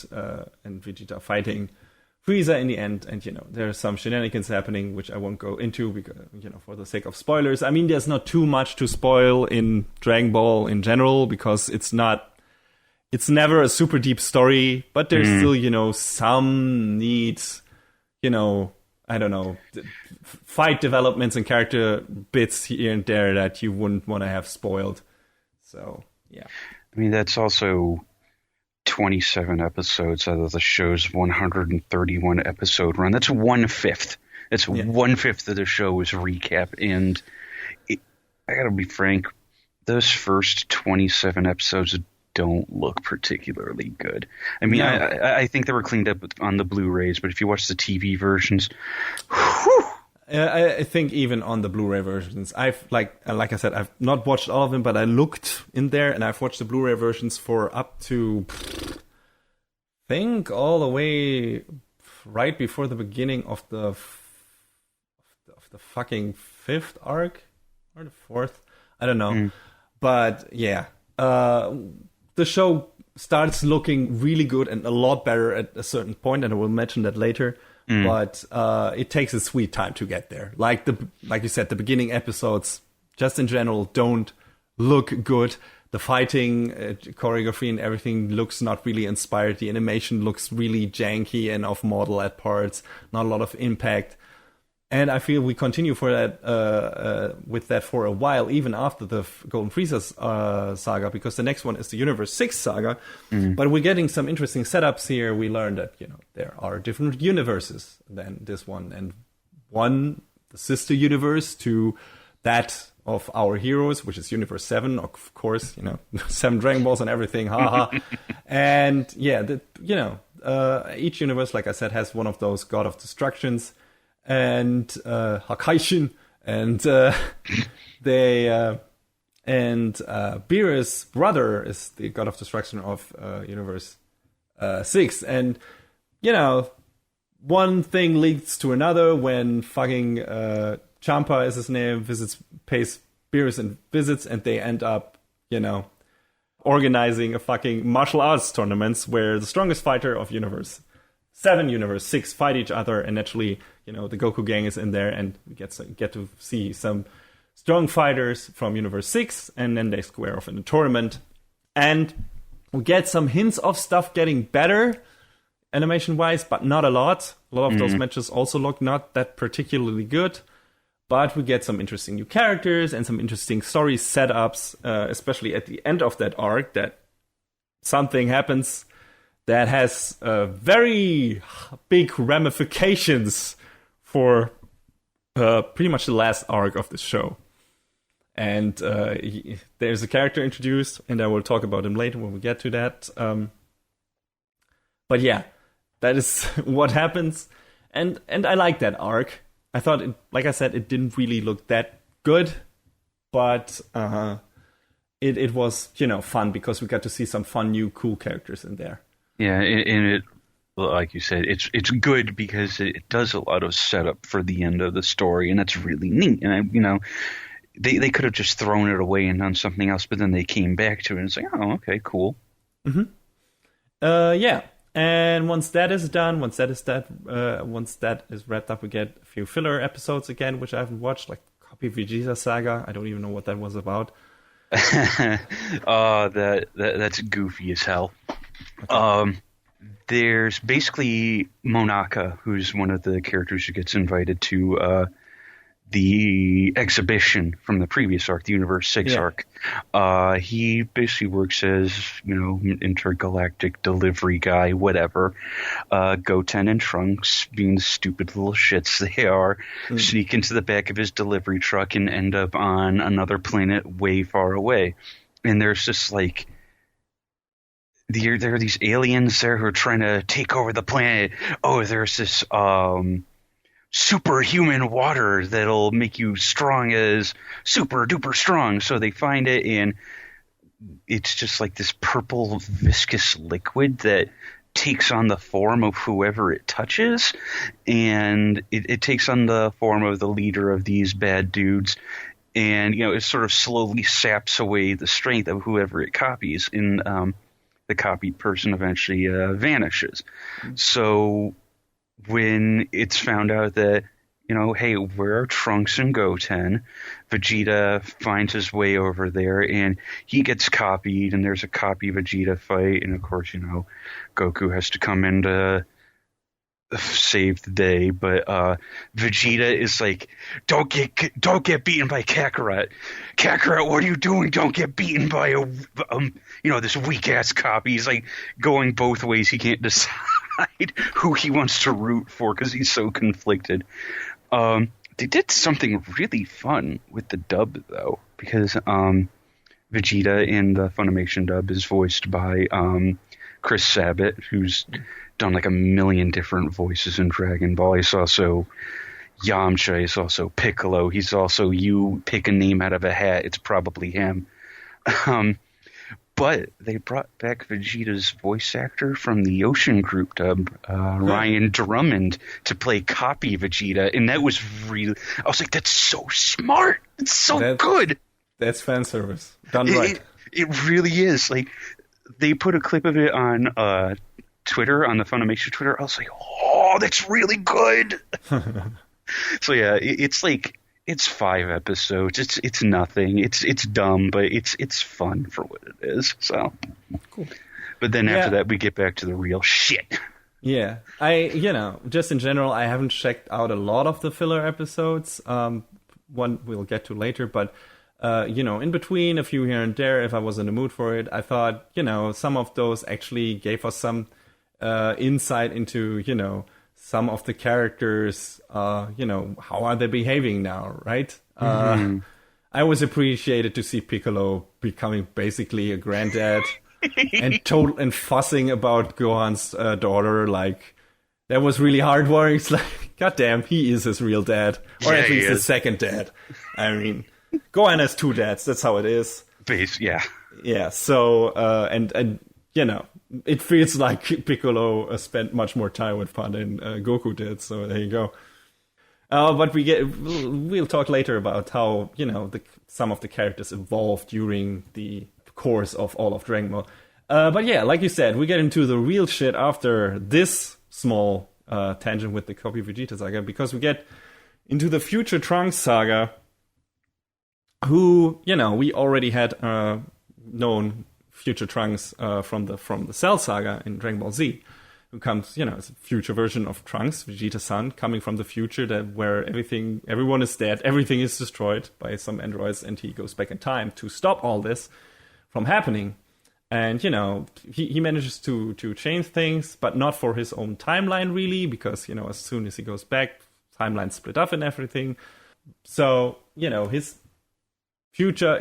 Vegeta fighting Frieza in the end, and there's some shenanigans happening which I won't go into because for the sake of spoilers. I mean, there's not too much to spoil in Dragon Ball in general because it's never a super deep story, but there's still some neat I don't know, fight developments and character bits here and there that you wouldn't want to have spoiled. So yeah, I mean that's also 27 episodes out of the show's 131 episode run. That's 1/5. That's 1/5 of the show is recap. And I gotta be frank, those first 27 episodes don't look particularly good. I mean, no. I think they were cleaned up on the Blu-rays, but if you watch the TV versions, whew. I think even on the Blu-ray versions, like I said, I've not watched all of them, but I looked in there and I've watched the Blu-ray versions for up to, I think, all the way right before the beginning of the fucking 5th arc or the 4th. I don't know, but yeah, the show starts looking really good and a lot better at a certain point, and I will mention that later. But it takes a sweet time to get there. Like you said, the beginning episodes, just in general, don't look good. The fighting, choreography and everything looks not really inspired. The animation looks really janky and off-model at parts. Not a lot of impact. And I feel we continue for that with that for a while, even after the Golden Frieza saga, because the next one is the Universe 6 saga. But we're getting some interesting setups here. We learned that there are different universes than this one, and one, the sister universe to that of our heroes, which is Universe 7, of course. 7 Dragon Balls and everything, haha. And yeah, each universe, like I said, has one of those God of Destructions. And Hakaishin, and Beerus' brother is the God of Destruction of Universe 6, and one thing leads to another when fucking Champa is his name, pays beers and visits, and they end up, organizing a fucking martial arts tournaments where the strongest fighter of Universe 7, Universe 6 fight each other, and naturally, the Goku gang is in there, and we get to see some strong fighters from Universe 6, and then they square off in the tournament. And we get some hints of stuff getting better, animation-wise, but not a lot. A lot of those matches also look not that particularly good. But we get some interesting new characters and some interesting story setups, especially at the end of that arc, that something happens that has very big ramifications for pretty much the last arc of the show. And there's a character introduced, and I will talk about him later when we get to that. But yeah, that is what happens. And I like that arc. I thought, like I said, it didn't really look that good, but it was, fun because we got to see some fun, new, cool characters in there. Yeah, and it, like you said, it's good because it does a lot of setup for the end of the story, and that's really neat. And they could have just thrown it away and done something else, but then they came back to it, and it's like, oh, okay, cool. Mm-hmm. Yeah. And once that is done, once that is wrapped up, we get a few filler episodes again, which I haven't watched, like Copy Vegeta Saga. I don't even know what that was about. Oh, that's goofy as hell. Okay. There's basically Monaka, who's one of the characters who gets invited to the exhibition from the previous arc, the Universe 6 arc. He basically works as, intergalactic delivery guy, whatever. Goten and Trunks, being the stupid little shits they are, sneak into the back of his delivery truck and end up on another planet way far away. And there's just like, there are these aliens there who are trying to take over the planet. Oh, there's this superhuman water that'll make you strong as super duper strong. So they find it, and it's just like this purple viscous liquid that takes on the form of whoever it touches, and it takes on the form of the leader of these bad dudes, and it sort of slowly saps away the strength of whoever it copies, and the copied person eventually vanishes. So when it's found out that, hey, where are Trunks and Goten? Vegeta finds his way over there, and he gets copied, and there's a copy Vegeta fight, and of course, Goku has to come in to save the day. But Vegeta is like, don't get beaten by Kakarot. Kakarot, what are you doing? Don't get beaten by this weak ass copy. He's like going both ways. He can't decide who he wants to root for because he's so conflicted. They did something really fun with the dub, though, because Vegeta in the Funimation dub is voiced by Chris Sabat, who's done like a million different voices in Dragon Ball. He's also Yamcha. He's also Piccolo. He's also, you pick a name out of a hat, it's probably him. But they brought back Vegeta's voice actor from the Ocean Group dub, Ryan Drummond, to play copy Vegeta, and that was really... I was like, that's so smart! It's so good! That's fan service. Done right. It really is. Like, they put a clip of it on Twitter, on the Funimation Twitter. I was like, oh, that's really good! So yeah, it's like... It's 5 episodes. It's nothing. It's dumb, but it's fun for what it is. So cool. But then after that, we get back to the real shit. Yeah, just in general, I haven't checked out a lot of the filler episodes. One we'll get to later, but in between, a few here and there, if I was in the mood for it, I thought some of those actually gave us some insight into some of the characters, how are they behaving now, right? I always appreciated to see Piccolo becoming basically a granddad and fussing about Gohan's daughter. Like, that was really heartwarming. It's like, goddamn, he is his real dad, or at least his second dad. I mean, Gohan has 2 dads. That's how it is. Yeah. Yeah. So and it feels like Piccolo spent much more time with Pan than Goku did. So there you go. But we'll talk later about how some of the characters evolved during the course of all of Dragon Ball. But yeah, like you said, we get into the real shit after this small tangent with the Copy Vegeta saga, because we get into the Future Trunks saga, who we already had known Future Trunks from the Cell saga in Dragon Ball Z, who comes as a future version of Trunks, Vegeta-san, coming from the future where everyone is dead, everything is destroyed by some androids, and he goes back in time to stop all this from happening. And, he manages to change things, but not for his own timeline, really, because, as soon as he goes back, timelines split up and everything. So, his future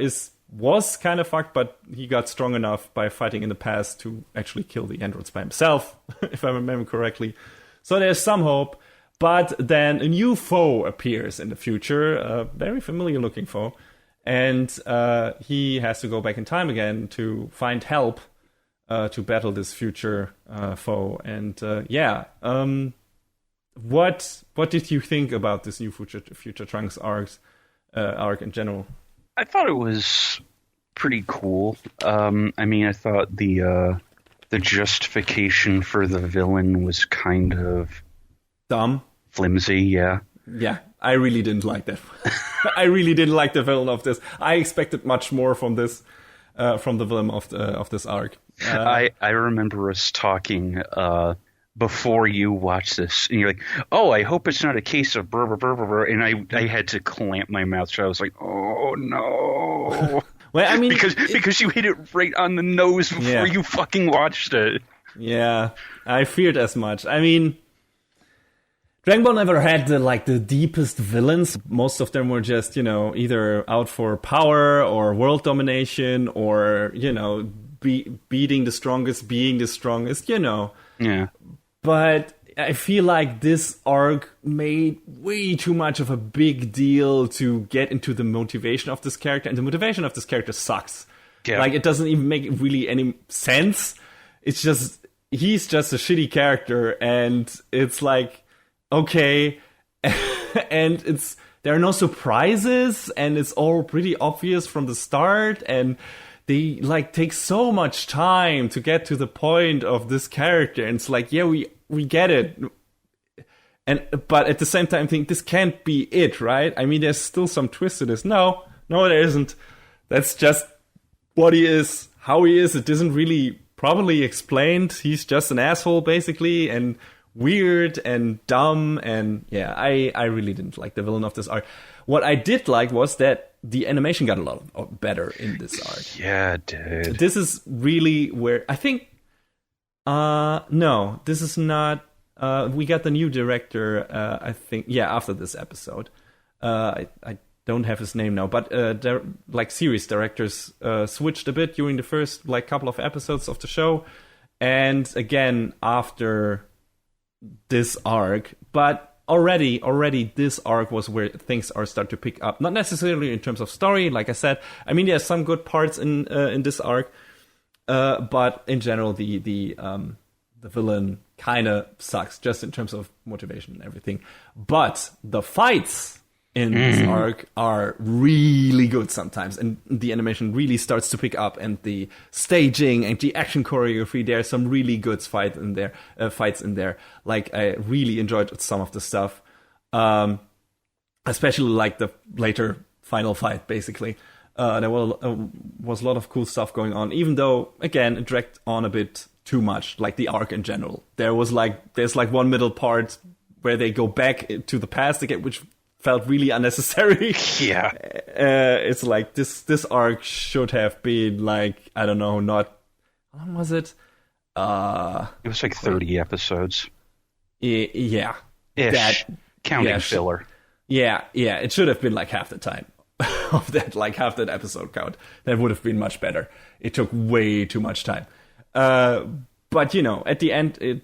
was kind of fucked, but he got strong enough by fighting in the past to actually kill the androids by himself, if I remember correctly. So there's some hope. But then a new foe appears in the future, a very familiar looking foe. And he has to go back in time again to find help to battle this future foe. And what did you think about this new Future Trunks arc in general? I thought it was pretty cool. I thought the justification for the villain was kind of dumb, flimsy. Yeah. Yeah, I really didn't like that. I really didn't like the villain of this. I expected much more from this, from the villain of this arc. I remember us talking before you watched this, and you're like, "Oh, I hope it's not a case of brr, brr, brr, brr, brr," and I had to clamp my mouth shut. I was like, "Oh no!" Well, I mean, because you hit it right on the nose before you fucking watched it. Yeah, I feared as much. I mean, Dragon Ball never had the deepest villains. Most of them were just, either out for power or world domination or, beating the strongest, being the strongest, Yeah. But I feel like this arc made way too much of a big deal to get into the motivation of this character. And the motivation of this character sucks. Yeah. Like, it doesn't even make really any sense. It's just, he's just a shitty character. And it's like, okay, and there are no surprises, and it's all pretty obvious from the start, and they take so much time to get to the point of this character, and it's like, yeah, we get it, but at the same time, I think this can't be it, right? I mean, there's still some twist to this. No, there isn't. That's just what he is, how he is. It isn't really properly explained. He's just an asshole, basically, and weird and dumb, and I really didn't like the villain of this arc. What I did like was that the animation got a lot better in this arc. Yeah, dude. This is really where I think no, this is not we got the new director I think after this episode. I don't have his name now, but series directors switched a bit during the first couple of episodes of the show, and again after this arc, but already this arc was where things are start to pick up. Not necessarily in terms of story, like I said. I mean, there's some good parts in this arc, but in general, the villain kind of sucks, just in terms of motivation and everything. But the fights in this arc are really good sometimes, and the animation really starts to pick up, and the staging and the action choreography, there's some really good fights in there. I really enjoyed some of the stuff, especially the later final fight, basically. There was a lot of cool stuff going on, even though, again, it dragged on a bit too much, the arc in general. There's one middle part where they go back to the past again, which felt really unnecessary. Yeah. It's this arc should have been I don't know, not, how long was it? It was 30 episodes. Yeah. Ish. Counting filler. Yeah, it should have been half the time of that, half that episode count. That would have been much better. It took way too much time. But, at the end,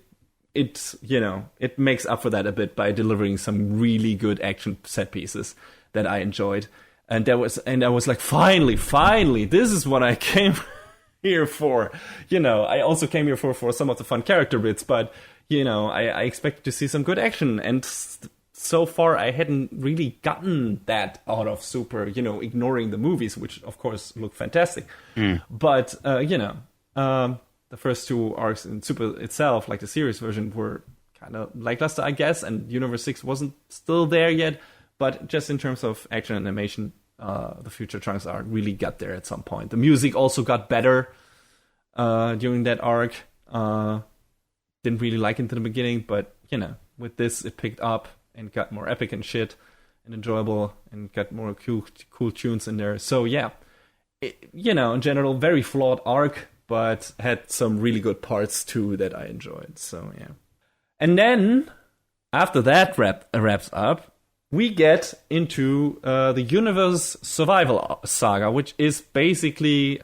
it makes up for that a bit by delivering some really good action set pieces that I enjoyed. And I was like, finally, this is what I came here for. I also came here for some of the fun character bits, but, I expected to see some good action. And so far, I hadn't really gotten that out of Super, ignoring the movies, which, of course, look fantastic. But, the first two arcs in Super itself, like the series version, were kind of lackluster, I guess, and Universe 6 wasn't still there yet. But just in terms of action and animation, the Future Trunks arc really got there at some point. The music also got better during that arc. Didn't really like it in the beginning, but, with this, it picked up and got more epic and shit and enjoyable and got more cool tunes in there. So, yeah, in general, very flawed arc, but had some really good parts, too, that I enjoyed. So, yeah. And then, after that wraps up, we get into the Universe Survival Saga, which is basically,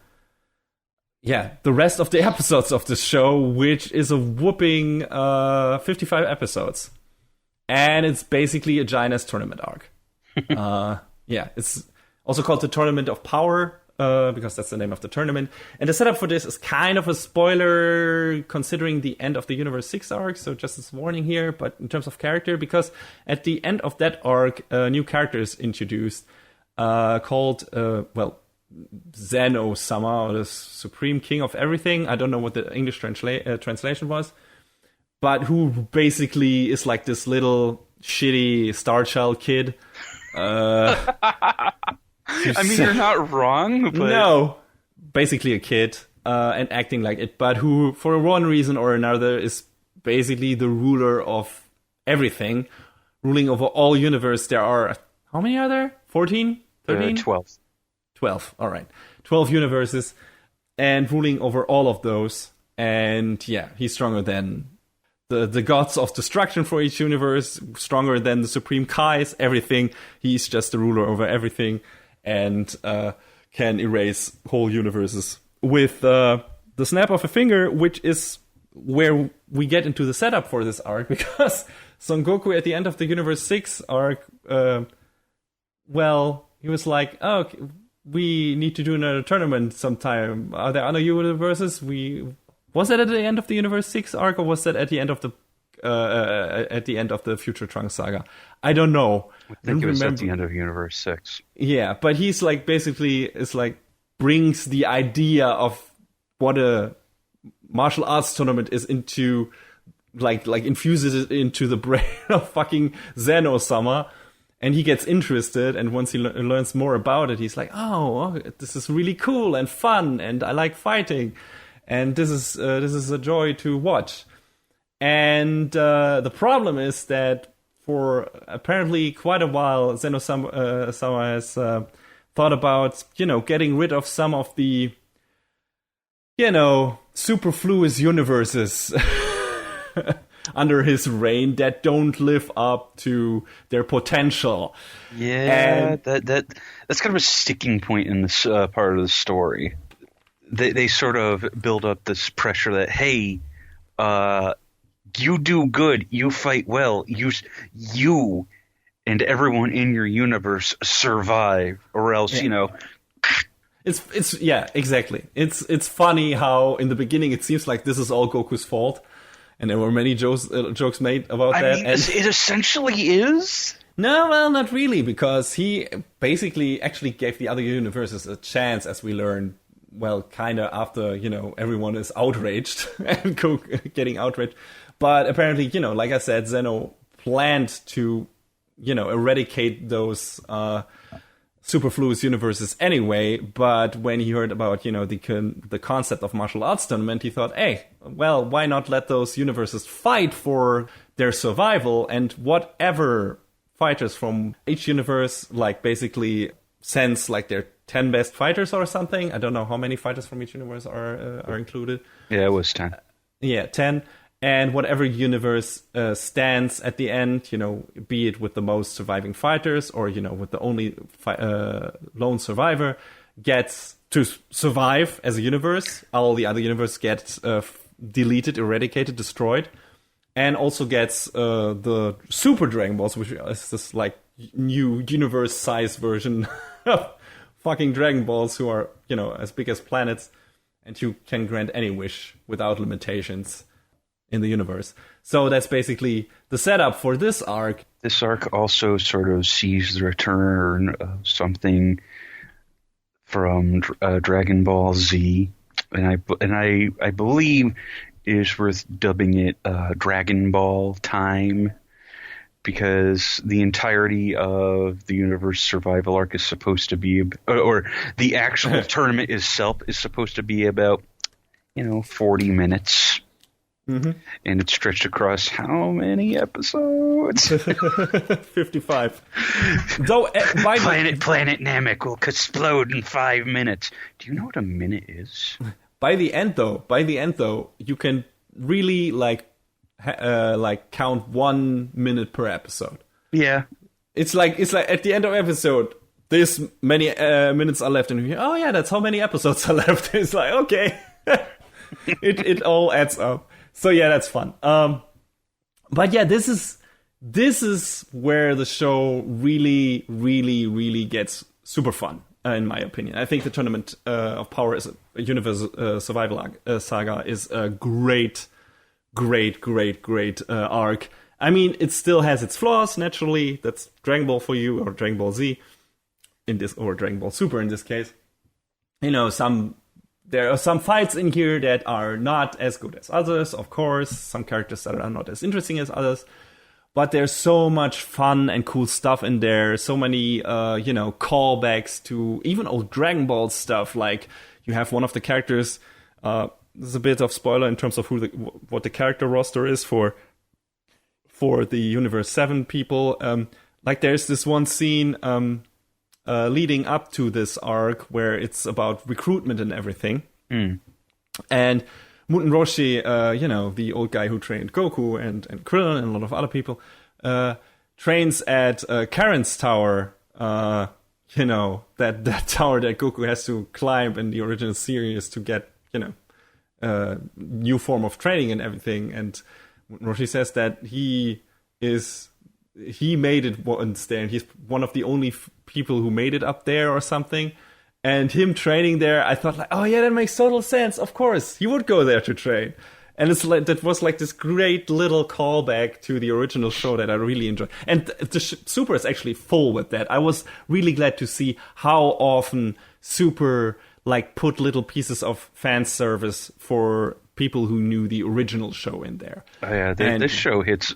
the rest of the episodes of the show, which is a whooping 55 episodes. And it's basically a giant-ass tournament arc. It's also called the Tournament of Power, because that's the name of the tournament. And the setup for this is kind of a spoiler considering the end of the Universe 6 arc, so just as a warning here, but in terms of character, because at the end of that arc, a new character is introduced called, Zeno-sama, or the Supreme King of Everything. I don't know what the English translation was, but who basically is like this little shitty Star Child kid. I mean, you're not wrong, but... No, basically a kid, and acting like it, but who, for one reason or another, is basically the ruler of everything, ruling over all universe. There are, how many are there? 14? 13? 12. 12, all right. 12 universes, and ruling over all of those, and he's stronger than the gods of destruction for each universe, stronger than the Supreme Kais, everything. He's just the ruler over everything, and can erase whole universes with the snap of a finger, which is where we get into the setup for this arc, because Son Goku at the end of the Universe 6 arc, he was like, oh, okay, we need to do another tournament sometime. Are there other universes? Was that at the end of the Universe 6 arc, or was that at the end of the Future Trunks saga? I don't know. I think it was at the end of Universe 6. Yeah, but he's like basically brings the idea of what a martial arts tournament is into, like infuses it into the brain of fucking Zeno-sama, and he gets interested, and once he learns more about it, he's like, oh, this is really cool and fun, and I like fighting, and this is a joy to watch. And the problem is that for apparently quite a while, Zeno-sama has thought about, getting rid of some of the, superfluous universes under his reign that don't live up to their potential. Yeah, that's kind of a sticking point in this part of the story. They sort of build up this pressure that, hey, you do good, you fight well, you and everyone in your universe survive, or else, It's exactly. It's funny how in the beginning it seems like this is all Goku's fault, and there were many jokes made about that. I mean, it essentially is. No, well, not really, because he basically actually gave the other universes a chance, as we learned. Well, kind of after everyone is outraged and getting outraged, but apparently like I said, Zeno planned to eradicate those superfluous universes anyway, but when he heard about, the concept of martial arts tournament, he thought, hey, well, why not let those universes fight for their survival, and whatever fighters from each universe, basically sends, their 10 best fighters or something. I don't know how many fighters from each universe are included. Yeah, it was 10. Yeah, 10. And whatever universe stands at the end, be it with the most surviving fighters or, with the only lone survivor, gets to survive as a universe. All the other universes get deleted, eradicated, destroyed. And also gets the Super Dragon Balls, which is this, new universe-size version of fucking Dragon Balls, who are, as big as planets and you can grant any wish without limitations in the universe. So that's basically the setup for this arc. This arc also sort of sees the return of something from Dragon Ball Z, and I believe it is worth dubbing it Dragon Ball Time, because the entirety of the universe survival arc is supposed to be, or the actual tournament itself is supposed to be about, 40 minutes. Mm-hmm. And it's stretched across how many episodes? 55. Though, Planet Namek will explode in 5 minutes. Do you know what a minute is? By the end, though, you can really count 1 minute per episode. Yeah, it's like at the end of episode, this many minutes are left, and you hear, oh yeah, that's how many episodes are left. It's like, okay, it all adds up. So yeah, that's fun. But yeah, this is where the show really, really, really gets super fun, in my opinion. I think the Tournament of Power is a universe survival saga is a great arc. I mean, it still has its flaws, naturally. That's Dragon Ball for you, or Dragon Ball Z in this, or Dragon Ball Super in this case. There are some fights in here that are not as good as others, of course. Some characters that are not as interesting as others. But there's so much fun and cool stuff in there. So many, callbacks to even old Dragon Ball stuff. Like, you have one of the characters. There's a bit of spoiler in terms of what the character roster is for the Universe 7 people. There's this one scene leading up to this arc where it's about recruitment and everything. Mm. And Muten Roshi, the old guy who trained Goku and Krillin and a lot of other people, trains at Karen's tower, that tower that Goku has to climb in the original series to get, new form of training and everything. And Roshi says that he made it once there, and he's one of the only people who made it up there or something. And him training there, I thought oh yeah, that makes total sense. Of course, he would go there to train. And it's that was this great little callback to the original show that I really enjoyed. And the Super is actually full with that. I was really glad to see how often Super put little pieces of fan service for people who knew the original show in there. Oh yeah, this show hits.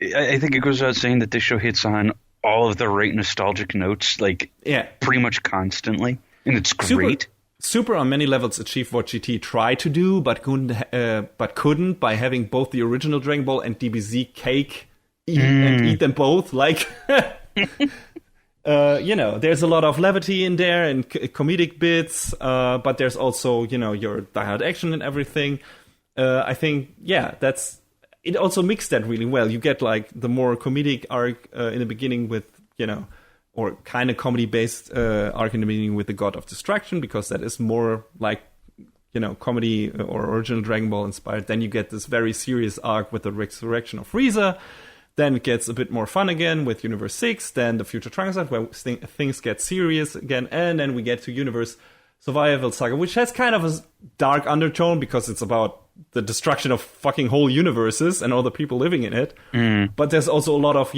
I think it goes without saying that this show hits on all of the right nostalgic notes, pretty much constantly, and it's great. Super on many levels achieved what GT tried to do, but couldn't by having both the original Dragon Ball and DBZ cake and eat them both. There's a lot of levity in there and comedic bits, but there's also, your die-hard action and everything. I think, it also mixed that really well. You get the more comedic arc in the beginning with, or kind of comedy-based arc in the beginning with the God of Destruction, because that is more comedy or original Dragon Ball inspired. Then you get this very serious arc with the resurrection of Frieza. Then it gets a bit more fun again with Universe 6, then the Future Trunks arc, where things get serious again, and then we get to Universe Survival Saga, which has kind of a dark undertone because it's about the destruction of fucking whole universes and all the people living in it. But there's also a lot of,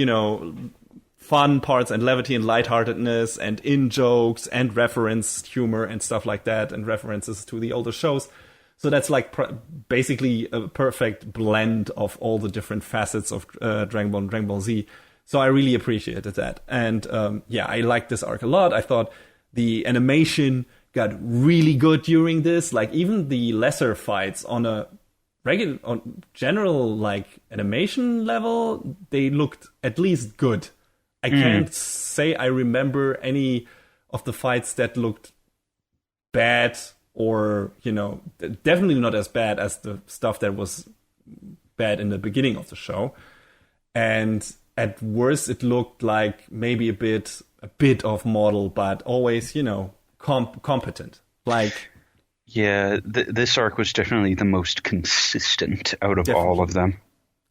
fun parts and levity and lightheartedness and in-jokes and reference humor and stuff like that, and references to the older shows. So that's basically a perfect blend of all the different facets of Dragon Ball and Dragon Ball Z. So I really appreciated that. And I liked this arc a lot. I thought the animation got really good during this. Even the lesser fights on a general animation level, they looked at least good. I can't say I remember any of the fights that looked bad, or definitely not as bad as the stuff that was bad in the beginning of the show. And at worst, it looked like maybe a bit of model, but always competent. This arc was definitely the most consistent out of all of them.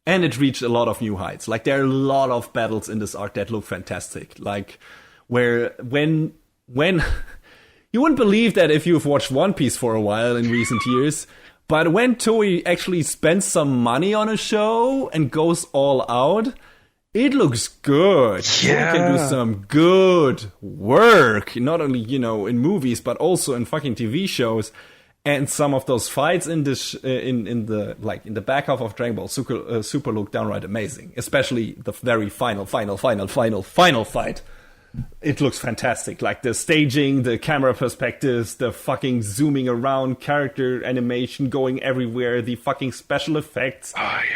And it reached a lot of new heights. There are a lot of battles in this arc that look fantastic. Where when you wouldn't believe that if you've watched One Piece for a while in recent years. But when Toei actually spends some money on a show and goes all out, it looks good. Yeah. Toei can do some good work, not only, in movies, but also in fucking TV shows. And some of those fights in this, in the back half of Dragon Ball Super look downright amazing. Especially the very final fight. It looks fantastic. Like the staging, the camera perspectives, the fucking zooming around, character animation going everywhere, the fucking special effects,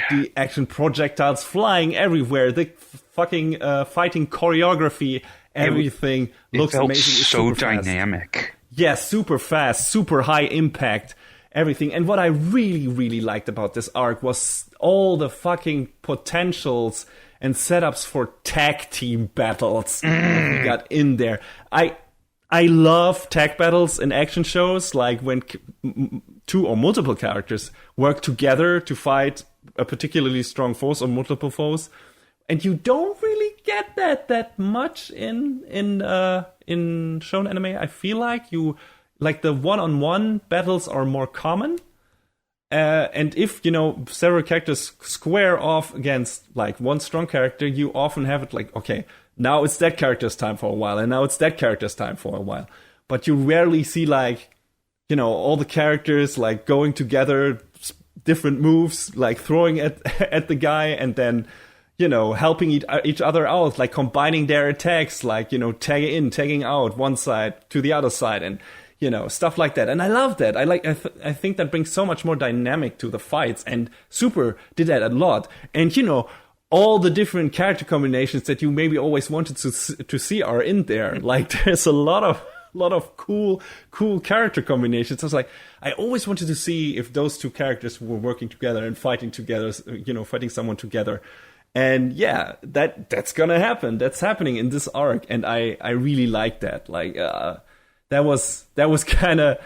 the action projectiles flying everywhere, the fucking fighting choreography, everything looks amazing. It's so dynamic. Yeah, super fast, super high impact, everything. And what I really, really liked about this arc was all the fucking potentials and setups for tag team battles that we got in there. I love tag battles in action shows, like when two or multiple characters work together to fight a particularly strong foes or multiple foes. And you don't really get that much in shown anime. I feel like the one-on-one battles are more common. And if, several characters square off against like one strong character, you often have it like, okay, now it's that character's time for a while, and now it's that character's time for a while. But you rarely see like, all the characters like going together, different moves, like throwing at the guy, and then helping each other out, like combining their attacks, like, tagging in, tagging out one side to the other side, and, stuff like that. And I love that. I think that brings so much more dynamic to the fights, and Super did that a lot. And, all the different character combinations that you maybe always wanted to see are in there. Like, there's a lot of cool character combinations. I was like, I always wanted to see if those two characters were working together and fighting together, fighting someone together. And yeah, that's gonna happen. That's happening in this arc, and I really like that. Like that was kind of,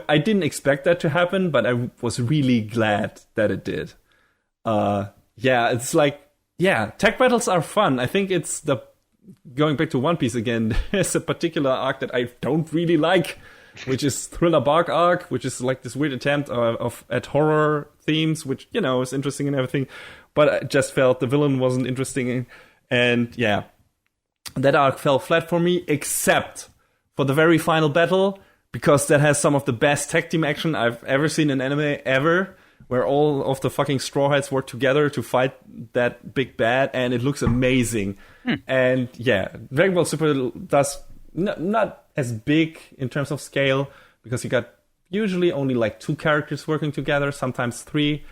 I didn't expect that to happen, but I was really glad that it did. It's like, tech battles are fun. I think it's going back to One Piece again. There's a particular arc that I don't really like, which is Thriller Bark arc, which is like this weird attempt at horror themes, which is interesting and everything. But I just felt the villain wasn't interesting. And that arc fell flat for me, except for the very final battle, because that has some of the best tag team action I've ever seen in anime ever, where all of the fucking Straw Hats work together to fight that big bad, and it looks amazing. And Dragon Ball Super does not as big in terms of scale, because you got usually only like two characters working together, sometimes three.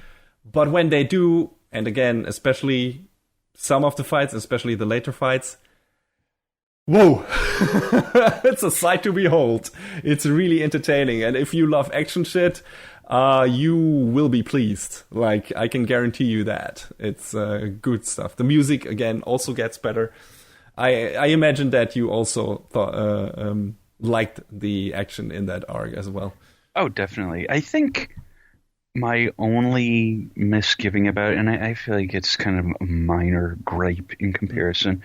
But when they do, and again, especially some of the fights, especially the later fights, whoa! It's a sight to behold. It's really entertaining. And if you love action shit, you will be pleased. Like, I can guarantee you that. It's good stuff. The music, again, also gets better. I imagine that you also liked the action in that arc as well. Oh, definitely. I think my only misgiving about it, and I feel like it's kind of a minor gripe in comparison.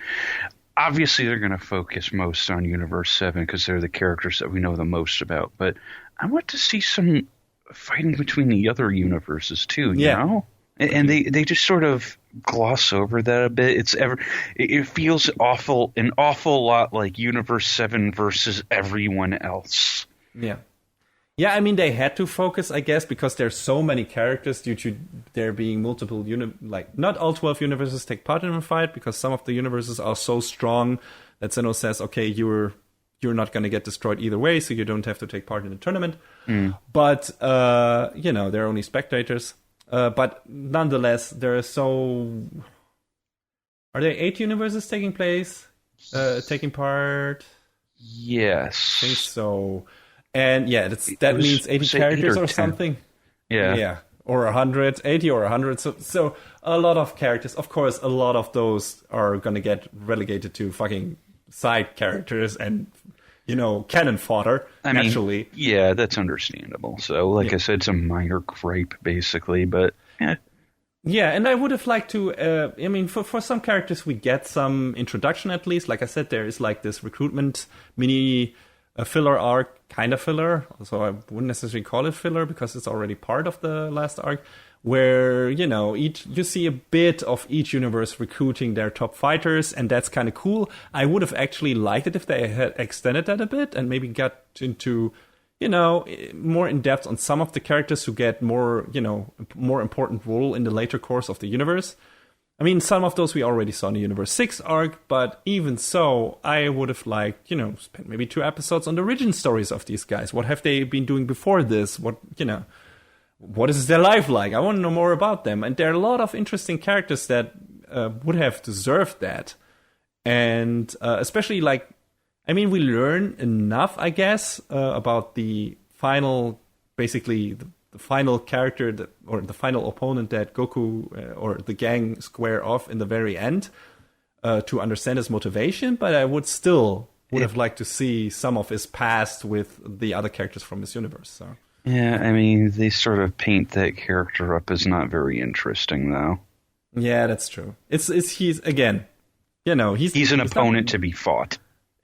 Obviously, they're going to focus most on Universe 7 because they're the characters that we know the most about. But I want to see some fighting between the other universes too, you know? And they just sort of gloss over that a bit. It feels an awful lot like Universe 7 versus everyone else. Yeah. Yeah, I mean, they had to focus, I guess, because there's so many characters due to there being multiple, not all 12 universes take part in a fight, because some of the universes are so strong that Zeno says, okay, you're not going to get destroyed either way, so you don't have to take part in the tournament. But, they're only spectators. But nonetheless, are there 8 universes taking part? Yes. I think so. And that means 80 characters or something. Yeah. Or 100, 80 or 100. So a lot of characters. Of course, a lot of those are going to get relegated to fucking side characters and, cannon fodder, naturally. Yeah, that's understandable. So, like I said, it's a minor gripe, basically, but Yeah, and I would have liked to, for some characters, we get some introduction at least. Like I said, there is like this recruitment mini filler arc kind of filler, so I wouldn't necessarily call it filler because it's already part of the last arc, where, you know, you see a bit of each universe recruiting their top fighters, and that's kind of cool. I would have actually liked it if they had extended that a bit and maybe got into, you know, more in depth on some of the characters who get more, you know, more important role in the later course of the universe. I mean, some of those we already saw in the Universe 6 arc, but even so, I would have liked, you know, spent maybe 2 episodes on the origin stories of these guys. What have they been doing before this? What, you know, what is their life like? I want to know more about them. And there are a lot of interesting characters that would have deserved that. And especially, like, I mean, we learn enough, I guess, about the final, basically, the final character or the final opponent that Goku or the gang square off in the very end to understand his motivation, but I would have liked to see some of his past with the other characters from his universe. So yeah, I mean, they sort of paint that character up as not very interesting, though. Yeah, that's true. It's he's again, you know, he's an opponent to be fought.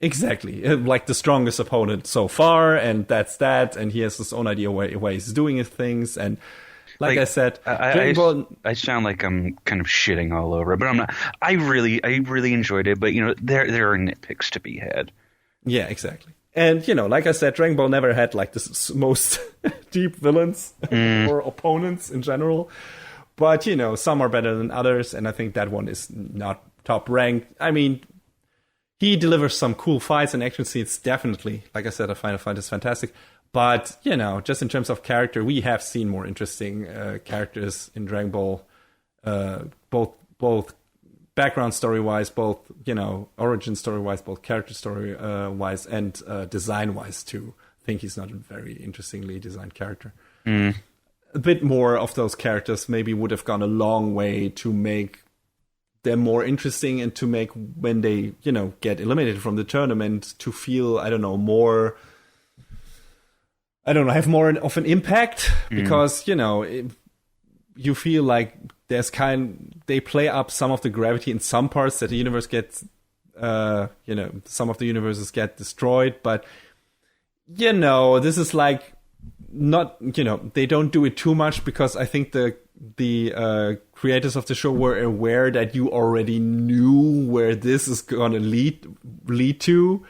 Exactly, like the strongest opponent so far, and that's that. And he has his own idea why he's doing his things. And like I said, I sound like I'm kind of shitting all over it, but I'm not. I really enjoyed it, but you know, there are nitpicks to be had. Yeah, exactly. And you know, like I said, Dragon Ball never had like the most deep villains or opponents in general. But you know, some are better than others, and I think that one is not top ranked. I mean, he delivers some cool fights and action scenes, definitely. Like I said, I find the fight is fantastic. But, you know, just in terms of character, we have seen more interesting characters in Dragon Ball, both background story-wise, both, you know, origin story-wise, both character story-wise, and design-wise, too. I think he's not a very interestingly designed character. A bit more of those characters maybe would have gone a long way to make them more interesting and to make, when they, you know, get eliminated from the tournament, to feel, I don't know, more, I don't know, have more of an impact, because, you know, you feel like they play up some of the gravity in some parts that the universe gets, you know, some of the universes get destroyed, but, you know, this is like, not, you know, they don't do it too much, because I think the creators of the show were aware that you already knew where this is going to lead to,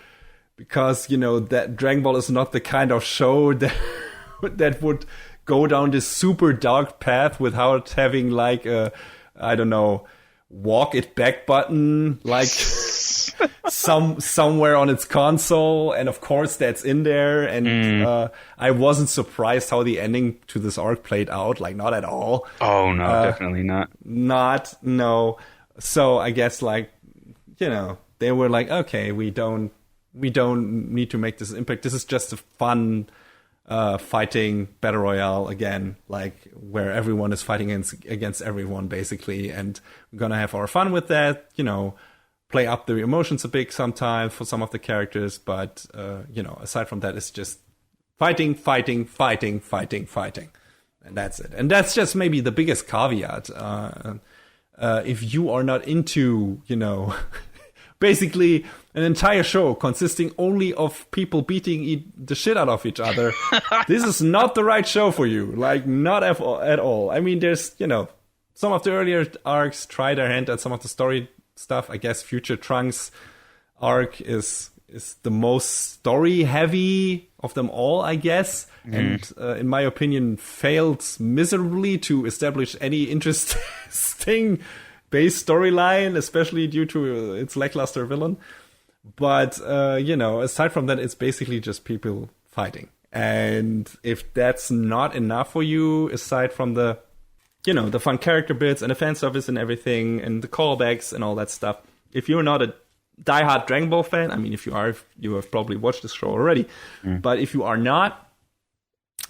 because, you know, that Dragon Ball is not the kind of show that would go down this super dark path without having like a, I don't know, walk it back button, like somewhere on its console, and of course that's in there. And I wasn't surprised how the ending to this arc played out, like not at all. Oh no, definitely not. No. So I guess, like, you know, they were like, okay, we don't need to make this impact. This is just a fun fighting battle royale again, like where everyone is fighting against everyone basically, and we're gonna have our fun with that, you know, play up the emotions a bit sometimes for some of the characters, but you know, aside from that, it's just fighting, and that's it. And that's just maybe the biggest caveat. If you are not into, you know, basically an entire show consisting only of people beating the shit out of each other, this is not the right show for you. Like, not at all. I mean, there's, you know, some of the earlier arcs try their hand at some of the story stuff. I guess Future Trunks arc is the most story heavy of them all, I guess. And in my opinion, failed miserably to establish any interesting base storyline, especially due to its lackluster villain. But, you know, aside from that, it's basically just people fighting. And if that's not enough for you, aside from the, you know, the fun character bits and the fan service and everything and the callbacks and all that stuff, if you're not a diehard Dragon Ball fan, I mean, if you are, you have probably watched this show already. But if you are not,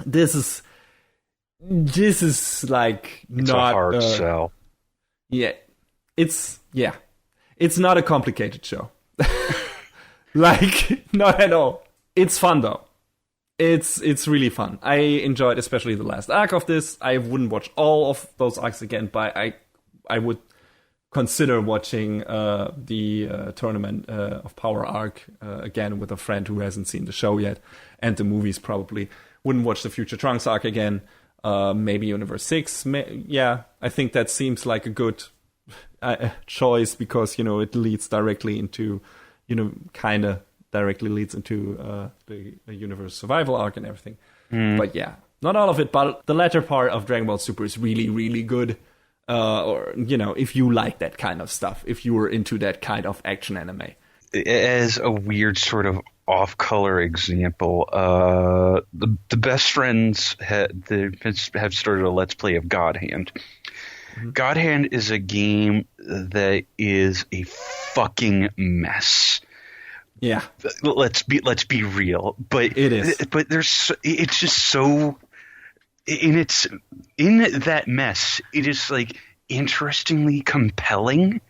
this is like, it's not a hard sell. Yeah. It's not a complicated show. Like, not at all. It's fun though. It's really fun. I enjoyed especially the last arc of this. I wouldn't watch all of those arcs again, but I would consider watching the Tournament of Power arc again with a friend who hasn't seen the show yet, and the movies probably. Wouldn't watch the Future Trunks arc again. Maybe Universe 6. I think that seems like a good choice because, it leads directly into, kind of directly leads into the Universe Survival arc and everything. But yeah, not all of it, but the latter part of Dragon Ball Super is really, really good. Or, if you like that kind of stuff, if you were into that kind of action anime. As a weird sort of off-color example, the best friends have started a Let's Play of God Hand. Mm-hmm. God Hand is a game that is a fucking mess. Yeah, let's be real, but it is. But it's just so. In that mess, it is like interestingly compelling,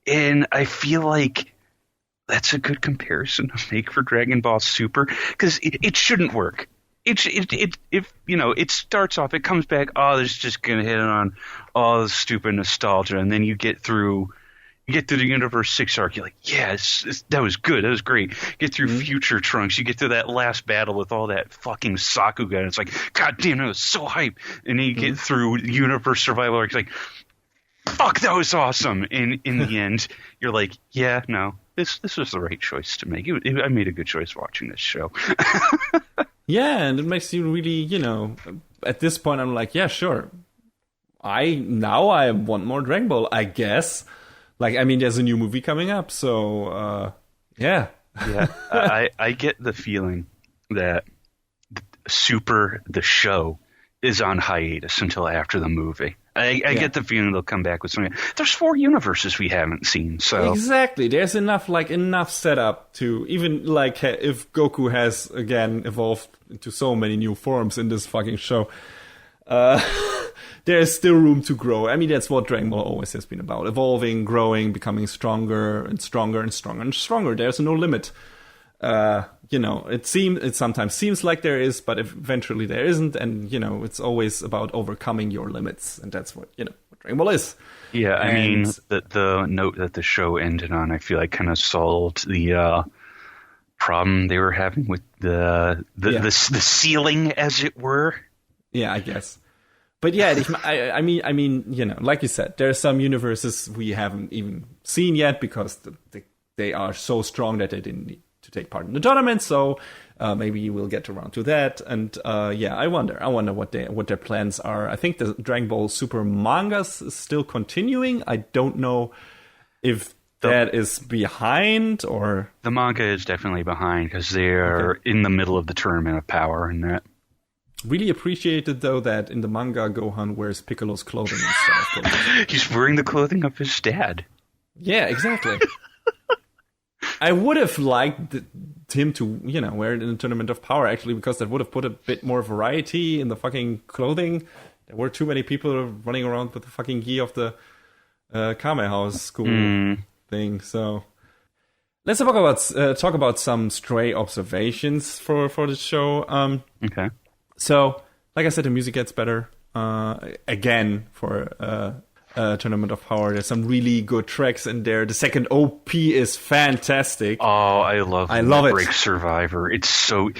and I feel like that's a good comparison to make for Dragon Ball Super because it shouldn't work. It starts off, it comes back. Oh, it's just gonna hit on all the stupid nostalgia, and then you get through the Universe 6 arc, you're like, yeah, that was good, that was great. Get through Future Trunks, you get to that last battle with all that fucking Sakuga, and it's like, god damn, that was so hype. And then you get through Universe Survival arc, like, fuck, that was awesome. And in the end, you're like, yeah, no, this was the right choice to make. I made a good choice watching this show. Yeah, and it makes you really, at this point, I'm like, yeah, sure. I want more Dragon Ball, I guess. Like, I mean, there's a new movie coming up, so, yeah. Yeah, I get the feeling that Super, the show, is on hiatus until after the movie. I get the feeling they'll come back with something. There's 4 universes we haven't seen, so... Exactly. There's enough setup to... Even, like, if Goku has, again, evolved into so many new forms in this fucking show... there's still room to grow. I mean, that's what Dragon Ball always has been about. Evolving, growing, becoming stronger and stronger and stronger and stronger. There's no limit. It sometimes seems like there is, but eventually there isn't. And, it's always about overcoming your limits. And that's what Dragon Ball is. Yeah, I mean, the note that the show ended on, I feel like kind of solved the problem they were having with the ceiling, as it were. Yeah, I guess. But yeah, I mean, like you said, there are some universes we haven't even seen yet because they are so strong that they didn't need to take part in the tournament. So maybe we'll get around to that. And I wonder what their plans are. I think the Dragon Ball Super mangas is still continuing. I don't know if that is behind or the manga is definitely behind because they're in the middle of the Tournament of Power and that. Really appreciated, though, that in the manga, Gohan wears Piccolo's clothing instead of Goku's. He's wearing the clothing of his dad. Yeah, exactly. I would have liked him to, wear it in the Tournament of Power, actually, because that would have put a bit more variety in the fucking clothing. There were too many people running around with the fucking gi of the Kame-House school thing, so... Let's talk about some stray observations for the show. Okay. So, like I said, the music gets better. Again, for Tournament of Power, there's some really good tracks in there. The second OP is fantastic. Oh, I love it. Break Survivor. It's so...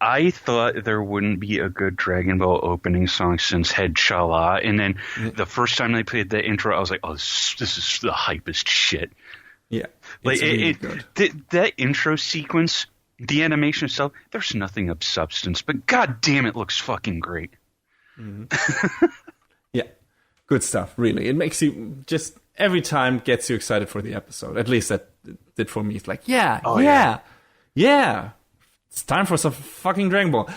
I thought there wouldn't be a good Dragon Ball opening song since Head Shala, and then the first time they played the intro, I was like, oh, this is the hypest shit. Yeah, like really good. That intro sequence... The animation itself, there's nothing of substance, but god damn, it looks fucking great. Mm-hmm. Yeah, good stuff, really. It makes you just, every time gets you excited for the episode. At least that did for me. It's like, yeah. It's time for some fucking Dragon Ball.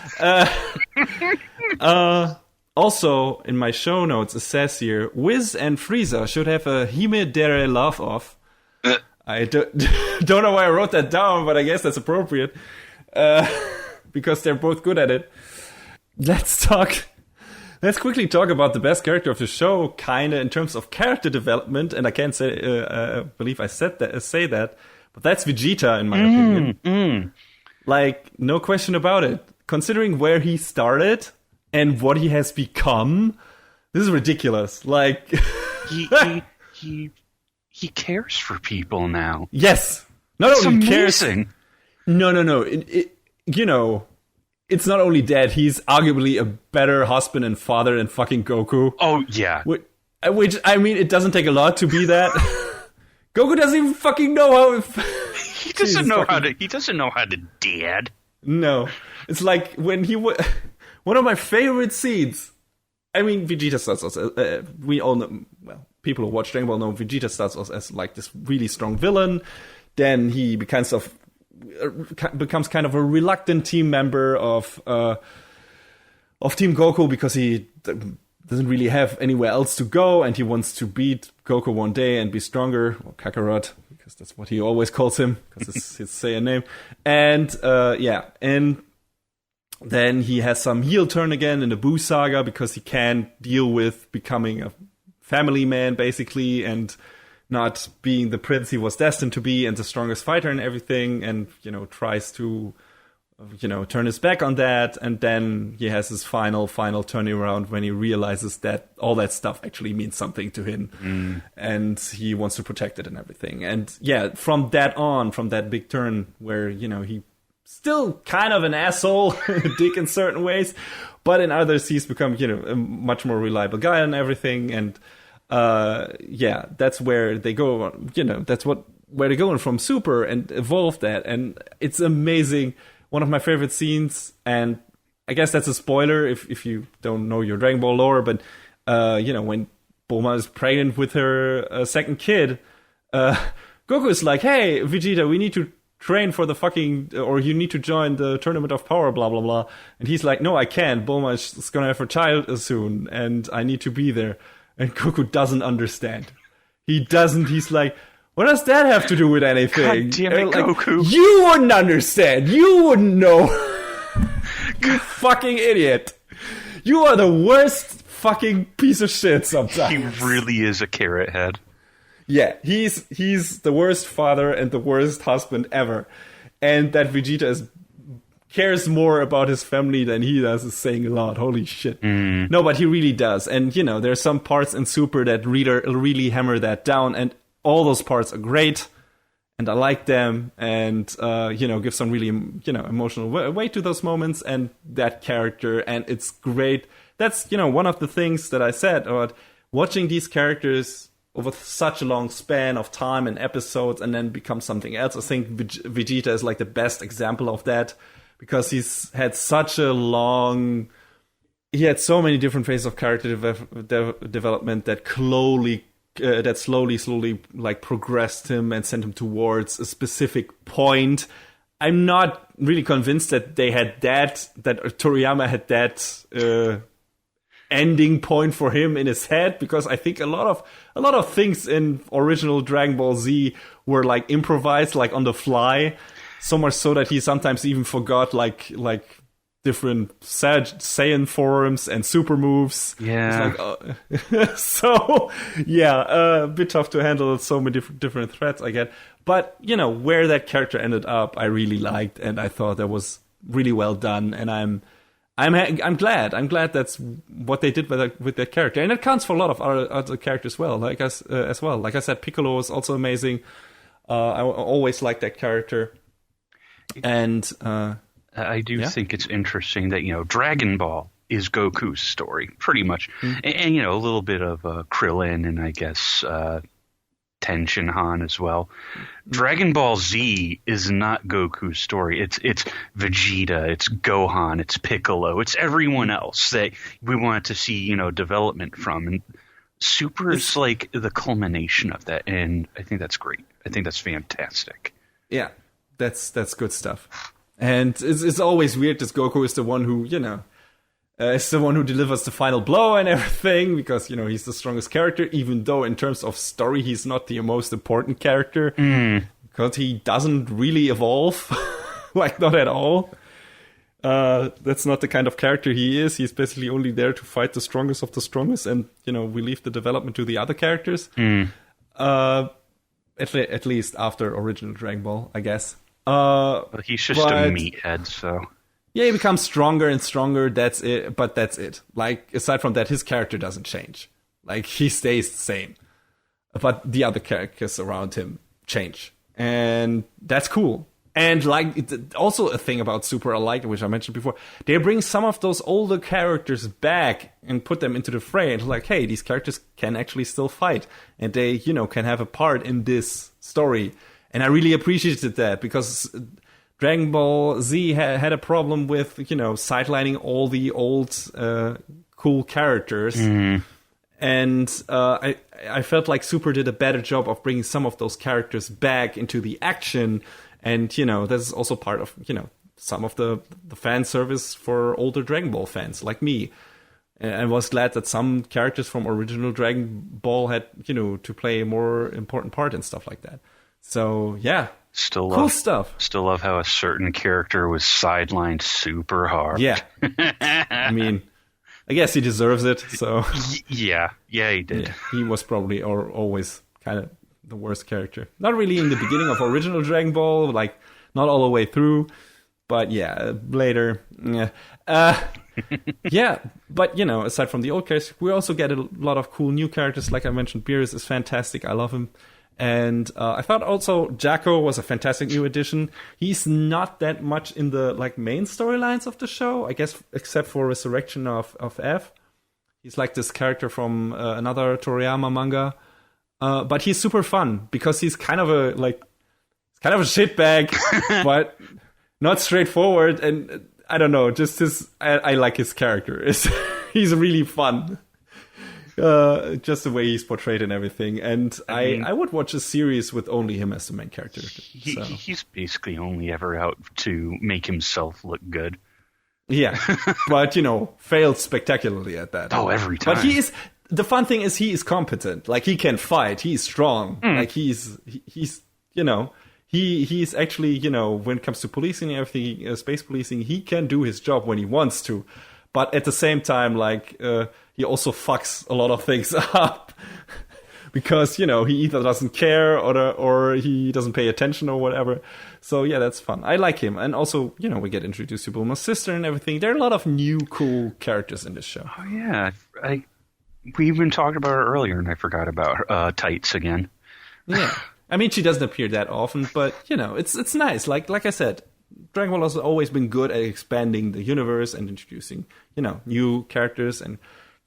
Also, in my show notes, it says here, Wiz and Frieza should have a Hime Dere laugh-off. I don't know why I wrote that down, but I guess that's appropriate. Because they're both good at it. Let's quickly talk about the best character of the show, kind of in terms of character development. And I can't believe I say that, but that's Vegeta in my opinion. Like, no question about it. Considering where he started and what he has become, this is ridiculous. Like, he he cares for people now. Yes. Not It's only cares. amazing. No. It's not only that, he's arguably a better husband and father than fucking Goku. Oh, yeah. Which, I mean, it doesn't take a lot to be that. Goku doesn't even fucking know how... He doesn't know how to dad. No. It's like when he... One of my favorite scenes... I mean, Vegeta starts as... we all know... Well, people who watch Dragon Ball know Vegeta starts as like this really strong villain. Then he becomes kind of a reluctant team member of Team Goku because he doesn't really have anywhere else to go, and he wants to beat Goku one day and be stronger, or Kakarot, because that's what he always calls him, because it's his Saiyan name. And and then he has some heel turn again in the Buu saga because he can't deal with becoming a family man, basically, and not being the prince he was destined to be and the strongest fighter and everything, and, tries to, turn his back on that. And then he has his final turning around when he realizes that all that stuff actually means something to him. And he wants to protect it and everything. And yeah, from that big turn where, he still kind of an asshole, dick in certain ways, but in others he's become, a much more reliable guy and everything. And that's where they go, where they're going from Super and evolve that. And it's amazing. One of my favorite scenes, and I guess that's a spoiler if you don't know your Dragon Ball lore, but, when Bulma is pregnant with her second kid, Goku is like, hey, Vegeta, we need to train for the or you need to join the Tournament of Power, blah, blah, blah. And he's like, no, I can't. Bulma is going to have her child soon, and I need to be there. And Goku doesn't understand. He doesn't. He's like, what does that have to do with anything? God damn it, Goku. You wouldn't understand. You wouldn't know. You fucking idiot. You are the worst fucking piece of shit sometimes. He really is a carrot head. Yeah, he's the worst father and the worst husband ever. And that Vegeta cares more about his family than he does is saying a lot. Holy shit. No, but he really does. And, there are some parts in Super that really hammer that down. And all those parts are great. And I like them. And, give some really, emotional weight to those moments and that character. And it's great. That's, one of the things that I said about watching these characters over such a long span of time and episodes and then become something else. I think Vegeta is like the best example of that. Because he's had he had so many different phases of character development that slowly like progressed him and sent him towards a specific point. I'm not really convinced that they had that Toriyama had that ending point for him in his head, because I think a lot of things in original Dragon Ball Z were like improvised, like on the fly. So much so that he sometimes even forgot like different Saiyan forms and super moves. Yeah. A bit tough to handle so many different threats, I get. But, where that character ended up, I really liked, and I thought that was really well done. And I'm glad. I'm glad that's what they did with that character. And it counts for a lot of other characters as well. Like I said, Piccolo is also amazing. I always liked that character. And I do think it's interesting that, Dragon Ball is Goku's story, pretty much. And a little bit of Krillin and I guess Tenshin Han as well. Dragon Ball Z is not Goku's story. It's Vegeta, it's Gohan, it's Piccolo, it's everyone else that we wanted to see, development from. And Super is like the culmination of that, and I think that's great. I think that's fantastic. Yeah. That's good stuff. And it's always weird that Goku is the one who, is the one who delivers the final blow and everything, because, he's the strongest character, even though in terms of story, he's not the most important character, because he doesn't really evolve, like not at all. That's not the kind of character he is. He's basically only there to fight the strongest of the strongest, and, we leave the development to the other characters. At least after original Dragon Ball, I guess. But he's just a meathead, so... Yeah, he becomes stronger and stronger, that's it. But that's it. Like, aside from that, his character doesn't change. Like, he stays the same. but the other characters around him change, and that's cool. And also a thing about Super I like, which I mentioned before, they bring some of those older characters back and put them into the fray. And like, hey, these characters can actually still fight, and they, can have a part in this story. And I really appreciated that, because Dragon Ball Z had a problem with, sidelining all the old cool characters. Mm-hmm. And I felt like Super did a better job of bringing some of those characters back into the action. And, that's also part of, some of the fan service for older Dragon Ball fans like me. And I was glad that some characters from original Dragon Ball had, to play a more important part and stuff like that. So, yeah. Cool stuff. Still love how a certain character was sidelined super hard. Yeah. I mean, I guess he deserves it, so... Yeah, he did. Yeah, he was probably always kind of the worst character. Not really in the beginning of original Dragon Ball, like, not all the way through, but yeah, later. Yeah. Yeah, but, aside from the old characters, we also get a lot of cool new characters. Like I mentioned, Beerus is fantastic. I love him. And I thought also Jacko was a fantastic new addition. He's not that much in the main storylines of the show, I guess, except for Resurrection of F. He's like this character from another Toriyama manga, but he's super fun because he's kind of a shitbag, but not straightforward. And I don't know, just I like his character. He's really fun. Just the way he's portrayed and everything. And I would watch a series with only him as the main character. He's basically only ever out to make himself look good. Yeah, but, failed spectacularly at that. Oh, every time. But the fun thing is he is competent. Like, he can fight. He's strong. Like, he's he's actually, when it comes to policing and everything, space policing, he can do his job when he wants to. But at the same time, he also fucks a lot of things up because, he either doesn't care or he doesn't pay attention or whatever. So, yeah, that's fun. I like him. And also, we get introduced to Bulma's sister and everything. There are a lot of new cool characters in this show. Oh, yeah. We even talked about her earlier, and I forgot about Tights again. Yeah. I mean, she doesn't appear that often, but, it's nice. Like I said, Dragon Ball has always been good at expanding the universe and introducing, new characters and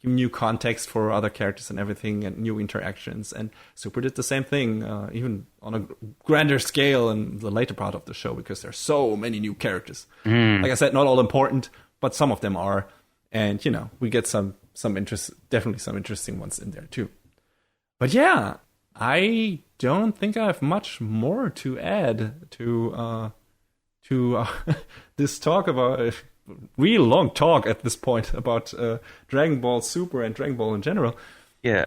new context for other characters and everything and new interactions. And Super did the same thing, even on a grander scale in the later part of the show, because there's so many new characters. Like I said, not all important, but some of them are. And, we get some definitely some interesting ones in there too. But yeah, I don't think I have much more to add to this talk about a real long talk at this point about Dragon Ball Super and Dragon Ball in general. Yeah.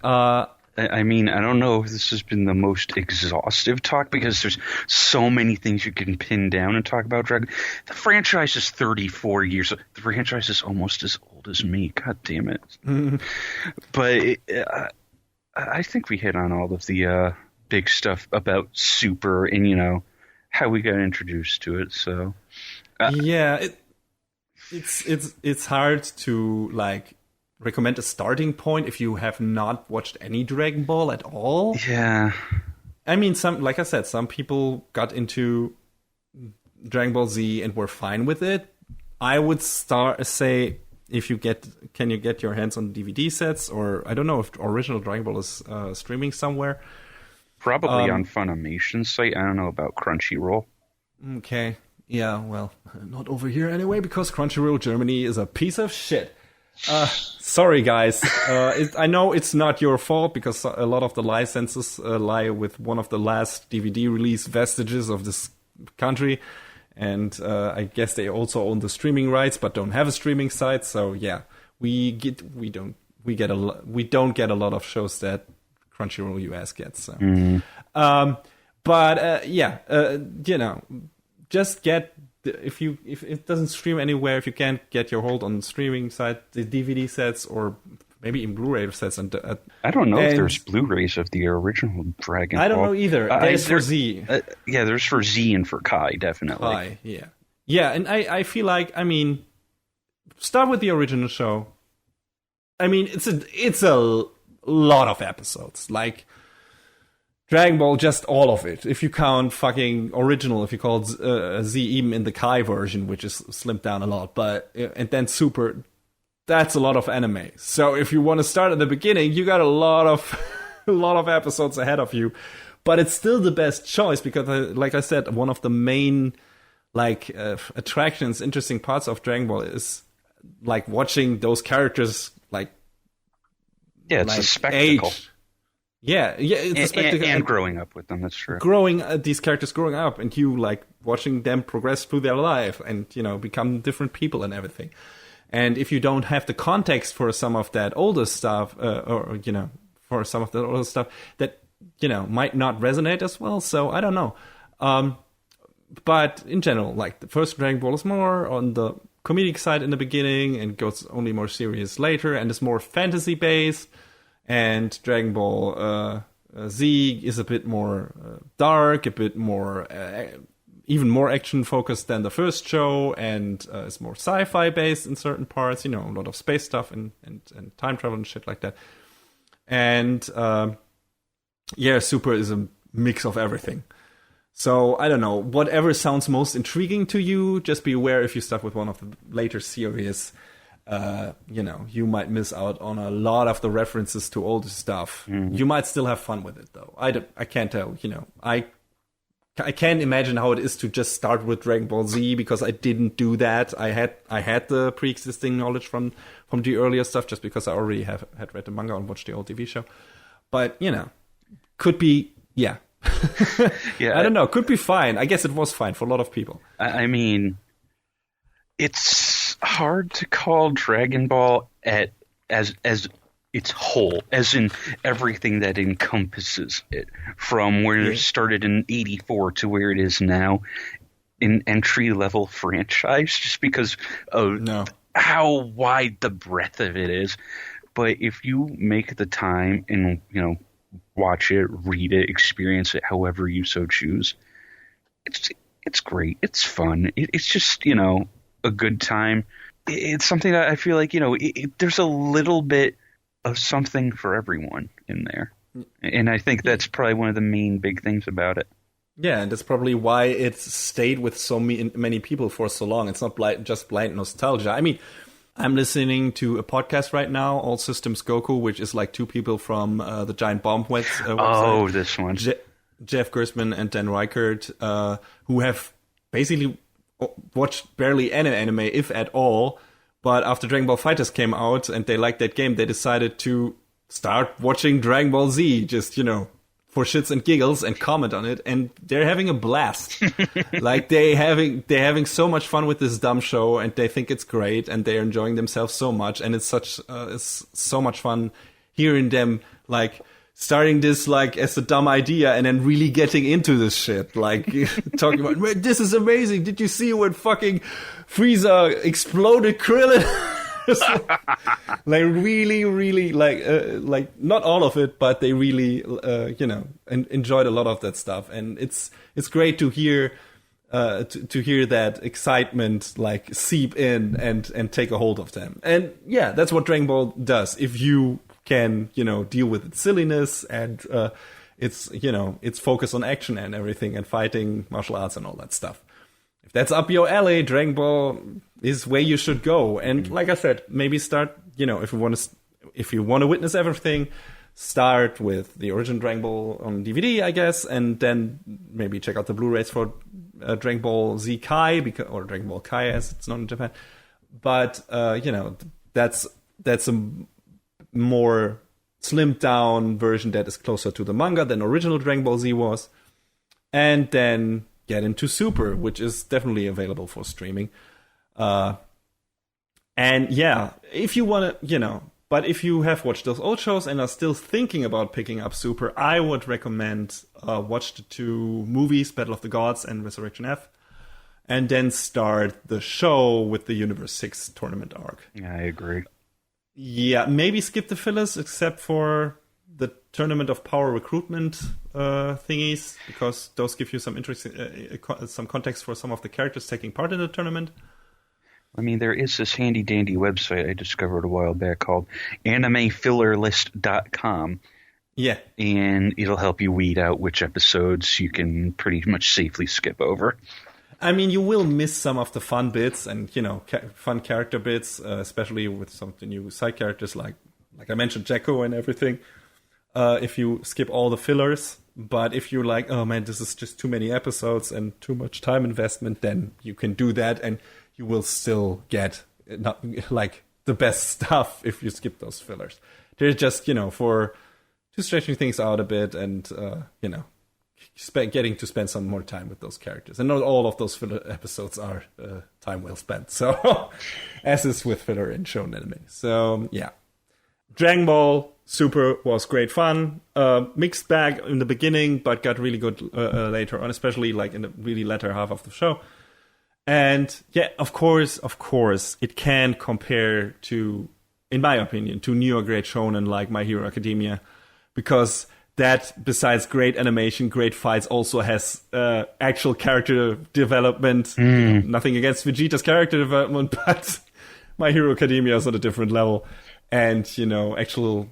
I mean, I don't know if this has been the most exhaustive talk because there's so many things you can pin down and talk about Dragon. The franchise is 34 years. The franchise is almost as old as me. God damn it. But I think we hit on all of the big stuff about Super and, how we got introduced to it. So yeah, it's hard to recommend a starting point if you have not watched any Dragon Ball at all. Yeah, I mean, like I said, some people got into Dragon Ball Z and were fine with it. I would say if you can you get your hands on DVD sets, or I don't know if original Dragon Ball is streaming somewhere. Probably on Funimation's site. I don't know about Crunchyroll. Okay. Yeah, well, not over here anyway, because Crunchyroll Germany is a piece of shit. Sorry, guys. I know it's not your fault, because a lot of the licenses lie with one of the last DVD release vestiges of this country. And I guess they also own the streaming rights, but don't have a streaming site. So, yeah, we don't get a lot of shows that Crunchyroll US gets. So. Just get if it doesn't stream anywhere, if you can't get your hold on the streaming site, the DVD sets or maybe in Blu-ray sets. And I don't know if there's Blu-rays of the original Dragon Ball. I don't know either. There's for Z. Yeah, there's for Z and for Kai, definitely. Kai, yeah, and I feel like, I mean, start with the original show. I mean, it's a lot of episodes. Like, Dragon Ball, just all of it. If you count fucking original, if you call Z even in the Kai version, which is slimmed down a lot, but and then Super, that's a lot of anime. So if you want to start at the beginning, you got a lot of a lot of episodes ahead of you. But it's still the best choice because, like I said, one of the main attractions, interesting parts of Dragon Ball is like watching those characters it's a spectacle. Age. Yeah, it's a spectacle. And growing up with them, that's true. These characters growing up, and you like watching them progress through their life, and become different people and everything. And if you don't have the context for some of that older stuff, for some of the older stuff, that might not resonate as well. So I don't know. But in general, like the first Dragon Ball is more on the comedic side in the beginning, and goes only more serious later, and is more fantasy based. And Dragon Ball Z is a bit more dark, a bit more, even more action focused than the first show, and is more sci-fi based in certain parts. A lot of space stuff and time travel and shit like that. And Super is a mix of everything. So I don't know, whatever sounds most intriguing to you. Just be aware if you start with one of the later series. You might miss out on a lot of the references to older stuff. Mm-hmm. You might still have fun with it, though. I can't tell. I can't imagine how it is to just start with Dragon Ball Z, because I didn't do that. I had the pre-existing knowledge from the earlier stuff, just because I already had read the manga and watched the old TV show. But could be yeah. I don't know. Could be fine. I guess it was fine for a lot of people. I mean, it's hard to call Dragon Ball as its whole, as in everything that encompasses it, from where it started in '84 to where it is now, an entry-level franchise, just because of how wide the breadth of it is. But if you make the time and watch it, read it, experience it however you so choose, it's great. It's fun. It's just a good time. It's something that I feel like there's a little bit of something for everyone in there, and I think that's probably one of the main big things about it. Yeah, and that's probably why it's stayed with so many people for so long. It's not just blind nostalgia. I mean, I'm listening to a podcast right now, All Systems Goku, which is like two people from the Giant Bomb website. This one. Jeff Gersman and Dan Reichert, who have basically watched barely any anime, if at all. But after Dragon Ball FighterZ came out and they liked that game, they decided to start watching Dragon Ball Z, just, for shits and giggles, and comment on it. And they're having a blast. Like, they're having so much fun with this dumb show, and they think it's great, and they're enjoying themselves so much. And it's so much fun hearing them, like, starting this like as a dumb idea and then really getting into this shit, like talking about, this is amazing. Did you see when fucking Frieza exploded Krillin? Like really like not all of it, but they really enjoyed a lot of that stuff, and it's great to hear to hear that excitement like seep in and take a hold of them. And yeah, that's what Dragon Ball does. If you can deal with its silliness and its focus on action and everything, and fighting, martial arts, and all that stuff. If that's up your alley, Dragon Ball is where you should go. And like I said, maybe start, if you want to witness everything, start with the original Dragon Ball on DVD, I guess, and then maybe check out the Blu-rays for Dragon Ball Z Kai, or Dragon Ball Kai as it's known in Japan. But that's a more slimmed down version that is closer to the manga than original Dragon Ball Z was. And then get into Super, which is definitely available for streaming. And yeah, if you want to, but if you have watched those old shows and are still thinking about picking up Super, I would recommend watch the two movies, Battle of the Gods and Resurrection F, and then start the show with the Universe 6 tournament arc. Yeah, I agree. Yeah, maybe skip the fillers, except for the Tournament of Power recruitment thingies, because those give you some interesting, some context for some of the characters taking part in the tournament. I mean, there is this handy-dandy website I discovered a while back called animefillerlist.com Yeah. And it'll help you weed out which episodes you can pretty much safely skip over. I mean, you will miss some of the fun bits and, fun character bits, especially with some of the new side characters like I mentioned, Jacko and everything, if you skip all the fillers. But if you're like, oh man, this is just too many episodes and too much time investment, then you can do that and you will still get not like the best stuff if you skip those fillers. They're just, for stretching things out a bit and, getting to spend some more time with those characters. And not all of those filler episodes are time well spent. So, as is with filler in shonen anime. So, yeah. Dragon Ball Super was great fun. Mixed bag in the beginning, but got really good later on, especially like in the really latter half of the show. And yeah, of course, it can compare to, in my opinion, to newer great shonen like My Hero Academia, because that, besides great animation, great fights, also has actual character development. Nothing against Vegeta's character development, but My Hero Academia is on a different level. And, actual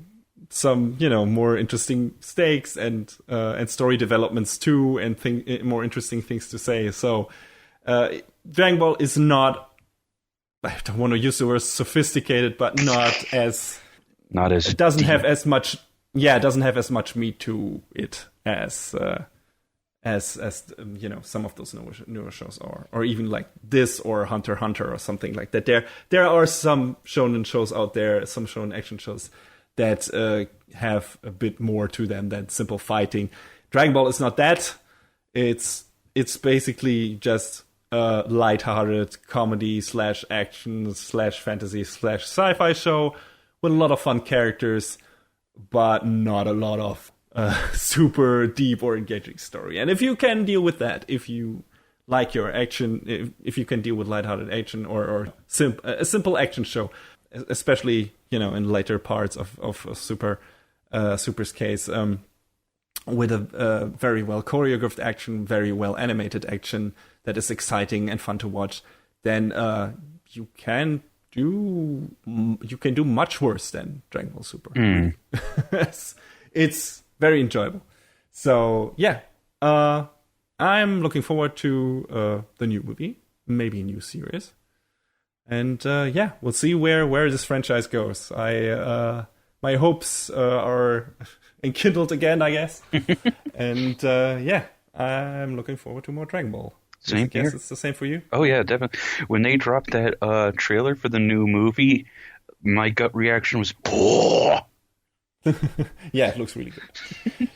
some, more interesting stakes and story developments too, and more interesting things to say. So, Dragon Ball is not, I don't want to use the word sophisticated, but not as it doesn't deep. have as much. Yeah, it doesn't have as much meat to it as some of those newer shows are, or even like this or Hunter x Hunter or something like that. There are some shonen shows out there, some shonen action shows that have a bit more to them than simple fighting. Dragon Ball is not that. It's basically just a lighthearted comedy / action / fantasy / sci-fi show with a lot of fun characters, but not a lot of super deep or engaging story. And if you can deal with that, if you like your action, if you can deal with lighthearted action or a simple action show, especially in later parts of Super's case, with a very well choreographed action, very well animated action that is exciting and fun to watch, then you can do much worse than Dragon Ball Super. It's very enjoyable. So yeah, I'm looking forward to the new movie, maybe a new series, and we'll see where this franchise goes. My hopes are enkindled again, I guess, and I'm looking forward to more Dragon Ball. Same here. It's the same for you? Oh, yeah, definitely. When they dropped that trailer for the new movie, my gut reaction was, oh! Yeah, it looks really good.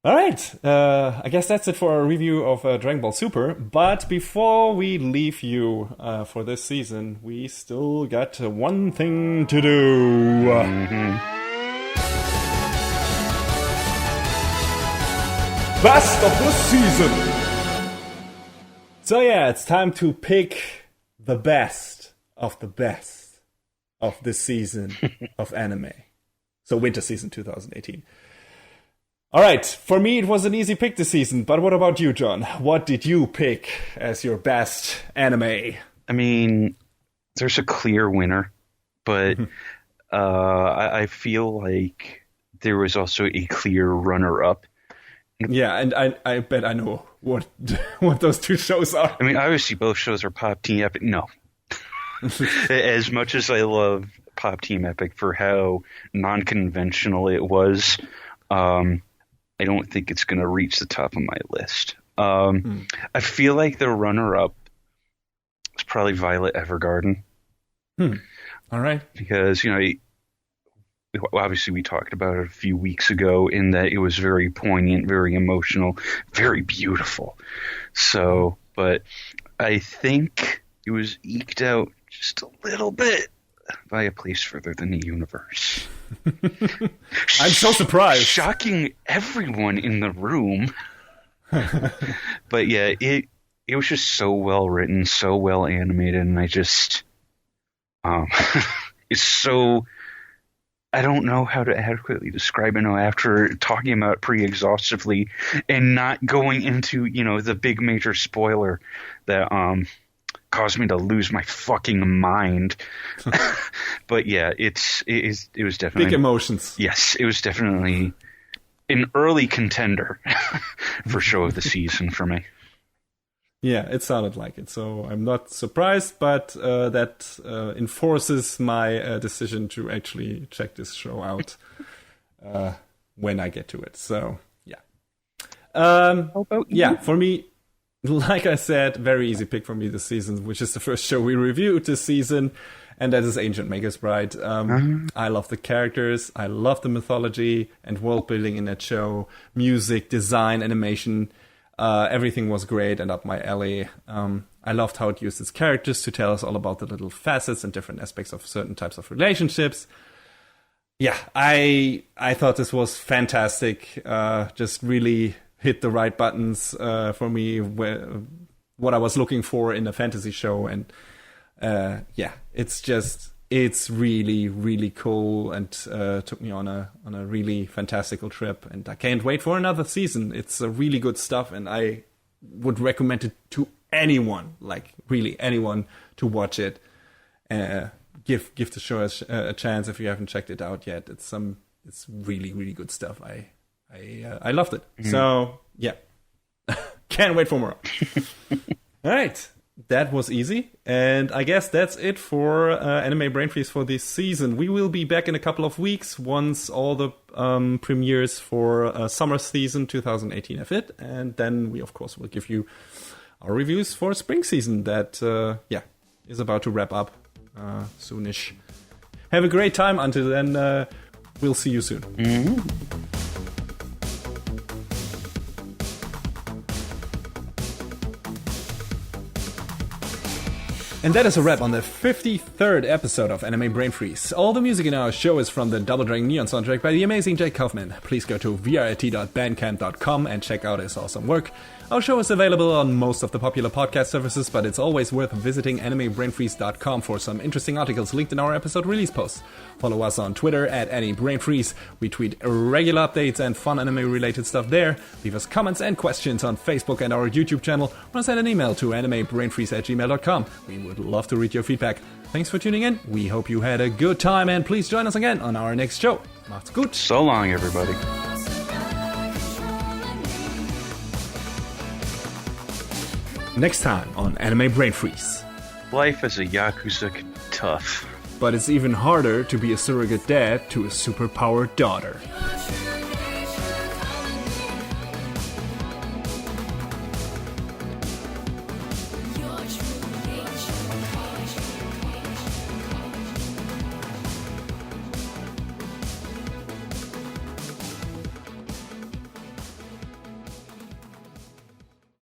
All right. I guess that's it for our review of Dragon Ball Super. But before we leave you for this season, we still got one thing to do. Best of the season! So yeah, it's time to pick the best of this season of anime. So winter season 2018. All right, for me it was an easy pick this season, but what about you, John? What did you pick as your best anime? I mean, there's a clear winner, but I feel like there was also a clear runner-up. Yeah, and I bet I know what those two shows are. I mean, obviously both shows are Pop Team Epic. No. As much as I love Pop Team Epic for how non-conventional it was, I don't think it's going to reach the top of my list. I feel like the runner-up is probably Violet Evergarden. All right. Because, obviously we talked about it a few weeks ago in that it was very poignant, very emotional, very beautiful. So, but I think it was eked out just a little bit by A Place Further Than the Universe. I'm so surprised. Shocking everyone in the room. But yeah, it was just so well written, so well animated, and I just it's so, I don't know how to adequately describe it now after talking about it pretty exhaustively and not going into, the big major spoiler that caused me to lose my fucking mind. But yeah, it was definitely big emotions. Yes, it was definitely an early contender for show of the season for me. Yeah, it sounded like it, so I'm not surprised, but that enforces my decision to actually check this show out when I get to it. So, yeah. How about you? Yeah, for me, like I said, very easy pick for me this season, which is the first show we reviewed this season, and that is Ancient Maker's Bride. I love the characters, I love the mythology and world building in that show, music, design, animation. Everything was great and up my alley. I loved how it used its characters to tell us all about the little facets and different aspects of certain types of relationships. Yeah, I thought this was fantastic. Just really hit the right buttons for me, what I was looking for in a fantasy show. And yeah, it's really, really cool and took me on a really fantastical trip. And I can't wait for another season. It's really good stuff, and I would recommend it to anyone, like really anyone, to watch it. Give the show a chance if you haven't checked it out yet. It's really, really good stuff. I loved it. Mm-hmm. So yeah, can't wait for more. All right. That was easy, and I guess that's it for Anime Brain Freeze for this season. We will be back in a couple of weeks once all the premieres for summer season 2018 have hit, and then we, of course, will give you our reviews for spring season that, is about to wrap up soonish. Have a great time. Until then, we'll see you soon. Mm-hmm. And that is a wrap on the 53rd episode of Anime Brain Freeze. All the music in our show is from the Double Dragon Neon soundtrack by the amazing Jake Kaufman. Please go to vrt.bandcamp.com and check out his awesome work. Our show is available on most of the popular podcast services, but it's always worth visiting animebrainfreeze.com for some interesting articles linked in our episode release posts. Follow us on Twitter at AnyBrainFreeze. We tweet regular updates and fun anime-related stuff there. Leave us comments and questions on Facebook and our YouTube channel, or send an email to animebrainfreeze@gmail.com. We would love to read your feedback. Thanks for tuning in. We hope you had a good time, and please join us again on our next show. Macht's gut. So long, everybody. Next time on Anime Brain Freeze. Life as a Yakuza tough. But it's even harder to be a surrogate dad to a superpowered daughter.